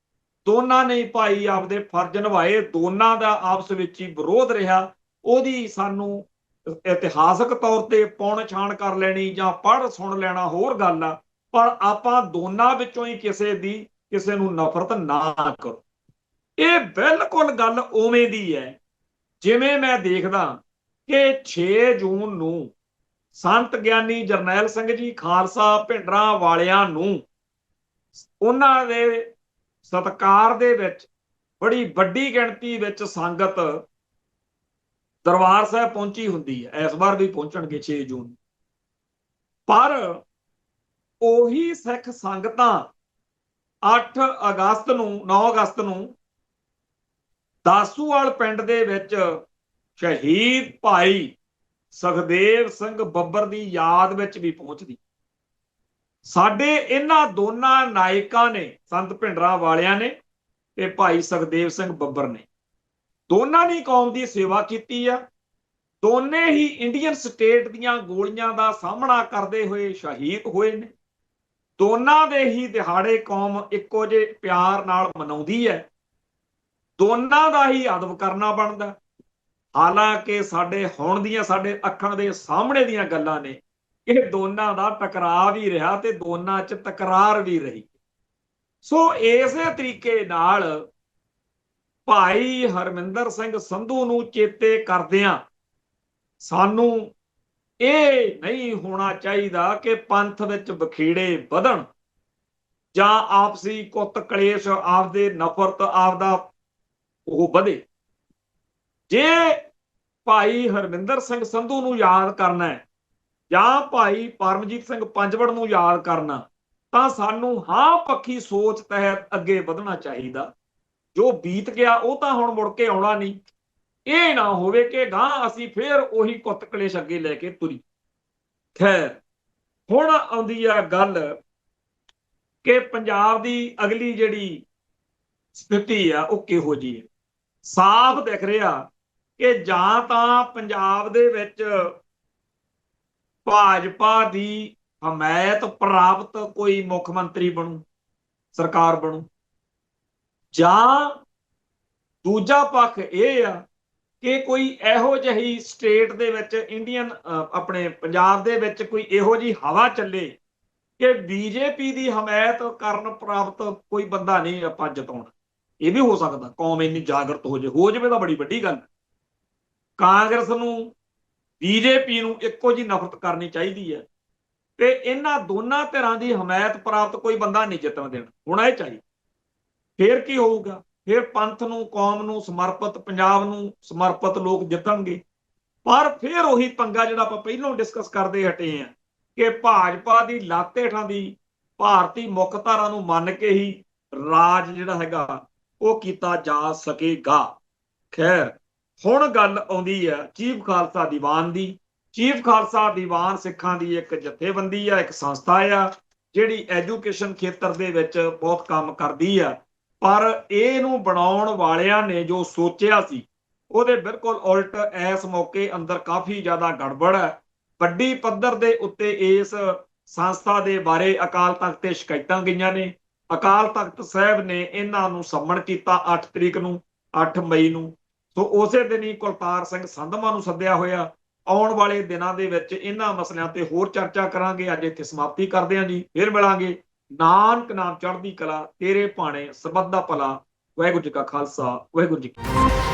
ਦੋਨਾਂ ਨੇ ਭਾਈ ਆਪਦੇ ਫਰਜ਼ ਨਿਭਾਏ। ਦੋਨਾਂ ਦਾ ਆਪਸ ਵਿੱਚ ਹੀ ਵਿਰੋਧ ਰਿਹਾ। ਉਹਦੀ ਸਾਨੂੰ ਇਤਿਹਾਸਕ ਤੌਰ ਤੇ ਪੌਣ ਛਾਣ ਕਰ ਲੈਣੀ ਜਾਂ ਪੜ੍ਹ ਸੁਣ ਲੈਣਾ ਹੋਰ ਗੱਲ ਆ, ਪਰ ਆਪਾਂ ਦੋਨਾਂ ਵਿੱਚੋਂ ਹੀ ਕਿਸੇ ਨੂੰ ਨਫ਼ਰਤ ਨਾ ਕਰੋ। ਇਹ ਬਿਲਕੁਲ ਗੱਲ ਉਵੇਂ ਦੀ ਹੈ ਜਿਵੇਂ ਮੈਂ ਦੇਖਦਾ ਕਿ 6 ਜੂਨ ਨੂੰ ਸੰਤ ਗਿਆਨੀ ਜਰਨੈਲ ਸਿੰਘ ਜੀ ਖਾਲਸਾ ਭਿੰਡਰਾਂ ਵਾਲਿਆਂ ਨੂੰ ਉਹਨਾਂ ਦੇ ਸਤਿਕਾਰ ਦੇ ਵਿੱਚ ਬੜੀ ਵੱਡੀ ਗਿਣਤੀ ਵਿੱਚ ਸੰਗਤ ਦਰਬਾਰ ਸਾਹਿਬ ਪਹੁੰਚੀ ਹੁੰਦੀ ਹੈ। ਇਸ ਵਾਰ ਵੀ ਪਹੁੰਚਣਗੇ 6 ਜੂਨ। ਪਰ ਉਹੀ ਸਿੱਖ ਸੰਗਤਾਂ 8 ਅਗਸਤ ਨੂੰ 9 ਅਗਸਤ ਨੂੰ ਦਾਸੂਵਾਲ ਪਿੰਡ ਦੇ ਵਿੱਚ ਸ਼ਹੀਦ ਭਾਈ ਸੁਖਦੇਵ ਸਿੰਘ ਬੱਬਰ ਦੀ ਯਾਦ ਵਿੱਚ ਵੀ ਪਹੁੰਚਦੀ। ਸਾਡੇ ਇਹਨਾਂ ਦੋਨਾਂ ਨਾਇਕਾਂ ਨੇ, ਸੰਤ ਭਿੰਡਰਾਂ ਵਾਲਿਆਂ ਨੇ ਤੇ ਭਾਈ ਸੁਖਦੇਵ ਸਿੰਘ ਬੱਬਰ ਨੇ, ਦੋਨਾਂ ਨੇ ਕੌਮ ਦੀ ਸੇਵਾ ਕੀਤੀ ਆ। ਦੋਨੇ ਹੀ ਇੰਡੀਅਨ ਸਟੇਟ ਦੀਆਂ ਗੋਲੀਆਂ ਦਾ ਸਾਹਮਣਾ ਕਰਦੇ ਹੋਏ ਸ਼ਹੀਦ ਹੋਏ ਨੇ। ਦੋਨਾਂ ਦੇ ਹੀ ਦਿਹਾੜੇ ਕੌਮ ਇੱਕੋ ਜਿਹੇ ਪਿਆਰ ਨਾਲ ਮਨਾਉਂਦੀ ਹੈ। ਦੋਨਾਂ ਦਾ ਹੀ ਅਦਬ ਕਰਨਾ ਬਣਦਾ। ਹਾਲਾਂਕਿ ਸਾਡੇ ਹੁਣ ਦੀਆਂ, ਸਾਡੇ ਅੱਖਾਂ ਦੇ ਸਾਹਮਣੇ ਦੀਆਂ ਗੱਲਾਂ ਨੇ, ਇਹ ਦੋਨਾਂ ਦਾ ਟਕਰਾਅ ਵੀ ਰਿਹਾ ਤੇ ਦੋਨਾਂ 'ਚ ਤਕਰਾਰ ਵੀ ਰਹੀ। ਸੋ ਇਸੇ ਤਰੀਕੇ ਨਾਲ ਭਾਈ ਹਰਮਿੰਦਰ ਸਿੰਘ ਸੰਧੂ ਨੂੰ ਚੇਤੇ ਕਰਦਿਆਂ ਸਾਨੂੰ ਇਹ ਨਹੀਂ ਹੋਣਾ ਚਾਹੀਦਾ ਕਿ ਪੰਥ ਵਿੱਚ ਵਖੇੜੇ ਵਧਣ ਜਾਂ ਆਪਸੀ ਕੁੱਤ ਕਲੇਸ਼, ਆਪਦੇ ਨਫ਼ਰਤ, ਆਪਦਾ ਉਹ ਵਧੇ। ਜੇ ਭਾਈ ਹਰਮਿੰਦਰ ਸਿੰਘ ਸੰਧੂ ਨੂੰ ਯਾਦ ਕਰਨਾ ਹੈ ਜਾਂ ਭਾਈ ਪਰਮਜੀਤ ਸਿੰਘ ਪੰਜਵੜ ਨੂੰ ਯਾਦ ਕਰਨਾ, ਤਾਂ ਸਾਨੂੰ ਹਾਂ ਪੱਖੀ ਸੋਚ ਤਹਿਤ ਅੱਗੇ ਵਧਣਾ ਚਾਹੀਦਾ। ਜੋ ਬੀਤ ਗਿਆ ਉਹ ਤਾਂ ਹੁਣ ਮੁੜ ਕੇ ਆਉਣਾ ਨਹੀਂ। ਇਹ ਨਾ ਹੋਵੇ ਕਿ ਗਾਂ ਅਸੀਂ ਫੇਰ ਉਹੀ ਕੁੱਤ ਕਲੇਸ਼ ਅੱਗੇ ਲੈ ਕੇ ਤੁਰੀ। ਖੈਰ, ਹੁਣ ਆਉਂਦੀ ਆ ਗੱਲ ਕਿ ਪੰਜਾਬ ਦੀ ਅਗਲੀ ਜਿਹੜੀ ਸਥਿਤੀ ਆ ਉਹ ਕਿਹੋ ਜਿਹੀ ਹੈ। ਸਾਫ਼ ਦਿਖ ਰਿਹਾ ਕਿ ਜਾਂ ਤਾਂ ਪੰਜਾਬ ਦੇ ਵਿੱਚ ਭਾਜਪਾ ਦੀ ਹਮਾਇਤ ਪ੍ਰਾਪਤ ਕੋਈ ਮੁੱਖ ਮੰਤਰੀ ਬਣੂ, ਸਰਕਾਰ ਬਣੂ, ਜਾਂ ਦੂਜਾ ਪੱਖ ਇਹ ਆ ਕਿ ਕੋਈ ਇਹੋ ਜਿਹੀ ਸਟੇਟ ਦੇ ਵਿੱਚ ਇੰਡੀਅਨ ਆਪਣੇ ਪੰਜਾਬ ਦੇ ਵਿੱਚ ਕੋਈ ਇਹੋ ਜਿਹੀ ਹਵਾ ਚੱਲੇ ਕਿ ਬੀਜੇਪੀ ਦੀ ਹਮਾਇਤ ਕਰਨ ਪ੍ਰਾਪਤ ਕੋਈ ਬੰਦਾ ਨਹੀਂ ਆਪਾਂ ਜਿਤਾਉਣਾ। ਇਹ ਵੀ ਹੋ ਸਕਦਾ, ਕੌਮ ਇੰਨੀ ਜਾਗਰਤ ਹੋ ਜਾਵੇ ਤਾਂ ਬੜੀ ਵੱਡੀ ਗੱਲ। ਕਾਂਗਰਸ ਨੂੰ, ਬੀਜੇਪੀ ਨੂੰ ਇੱਕੋ ਜਿਹੀ ਨਫ਼ਰਤ ਕਰਨੀ ਚਾਹੀਦੀ ਹੈ ਤੇ ਇਹਨਾਂ ਦੋਨਾਂ ਧਿਰਾਂ ਦੀ ਹਮਾਇਤ ਪ੍ਰਾਪਤ ਕੋਈ ਬੰਦਾ ਨਹੀਂ ਜਿੱਤਣ ਦੇਣਾ, ਹੋਣਾ ਇਹ ਚਾਹੀਦਾ। ਫੇਰ ਕੀ ਹੋਊਗਾ? ਫਿਰ ਪੰਥ ਨੂੰ, ਕੌਮ ਨੂੰ ਸਮਰਪਿਤ, ਪੰਜਾਬ ਨੂੰ ਸਮਰਪਿਤ ਲੋਕ ਜਿੱਤਣਗੇ। ਪਰ ਫਿਰ ਉਹੀ ਪੰਗਾ ਜਿਹੜਾ ਆਪਾਂ ਪਹਿਲਾਂ ਡਿਸਕਸ ਕਰਦੇ ਹਟੇ ਆ ਕਿ ਭਾਜਪਾ ਦੀ ਲੱਤ ਹੇਠਾਂ ਦੀ ਭਾਰਤੀ ਮੁੱਖ ਧਾਰਾ ਨੂੰ ਮੰਨ ਕੇ ਹੀ ਰਾਜ ਜਿਹੜਾ ਹੈਗਾ ਉਹ ਕੀਤਾ ਜਾ ਸਕੇਗਾ। ਖੈਰ, ਹੁਣ ਗੱਲ ਆਉਂਦੀ ਹੈ ਚੀਫ ਖਾਲਸਾ ਦੀਵਾਨ ਦੀ। ਚੀਫ ਖਾਲਸਾ ਦੀਵਾਨ ਸਿੱਖਾਂ ਦੀ ਇੱਕ ਜਥੇਬੰਦੀ ਆ, ਇੱਕ ਸੰਸਥਾ ਆ ਜਿਹੜੀ ਐਜੂਕੇਸ਼ਨ ਖੇਤਰ ਦੇ ਵਿੱਚ ਬਹੁਤ ਕੰਮ ਕਰਦੀ ਆ। ਪਰ ਇਹਨੂੰ ਬਣਾਉਣ ਵਾਲਿਆਂ ਨੇ ਜੋ ਸੋਚਿਆ ਸੀ ਉਹਦੇ ਬਿਲਕੁਲ ਉਲਟ ਇਸ ਮੌਕੇ ਅੰਦਰ ਕਾਫੀ ਜ਼ਿਆਦਾ ਗੜਬੜ ਹੈ। ਵੱਡੀ ਪੱਧਰ ਦੇ ਉੱਤੇ ਇਸ ਸੰਸਥਾ ਦੇ ਬਾਰੇ ਅਕਾਲ ਤਖਤ ਤੇ ਸ਼ਿਕਾਇਤਾਂ ਗਈਆਂ ਨੇ। ਅਕਾਲ ਤਖਤ ਸਾਹਿਬ ਨੇ ਇਹਨਾਂ ਨੂੰ ਸੰਮਣ ਕੀਤਾ 8 ਤਰੀਕ ਨੂੰ, 8 ਮਈ ਨੂੰ। ਸੋ ਉਸੇ ਦਿਨ ਹੀ ਕੁਲਤਾਰ ਸਿੰਘ ਸੰਧਵਾਂ ਨੂੰ ਸੱਦਿਆ ਹੋਇਆ। ਆਉਣ ਵਾਲੇ ਦਿਨਾਂ ਦੇ ਵਿੱਚ ਇਹਨਾਂ ਮਸਲਿਆਂ ਤੇ ਹੋਰ ਚਰਚਾ ਕਰਾਂਗੇ। ਅੱਜ ਇੱਥੇ ਸਮਾਪਤੀ ਕਰਦੇ ਹਾਂ ਜੀ, ਫਿਰ ਮਿਲਾਂਗੇ। ਨਾਨਕ ਨਾਮ ਚੜ੍ਹਦੀ ਕਲਾ, ਤੇਰੇ ਭਾਣੇ ਸਰਬੱਤ ਦਾ ਭਲਾ। ਵਾਹਿਗੁਰੂ ਜੀ ਕਾ ਖਾਲਸਾ, ਵਾਹਿਗੁਰੂ ਜੀ ਕੀ ਫਤਿਹ।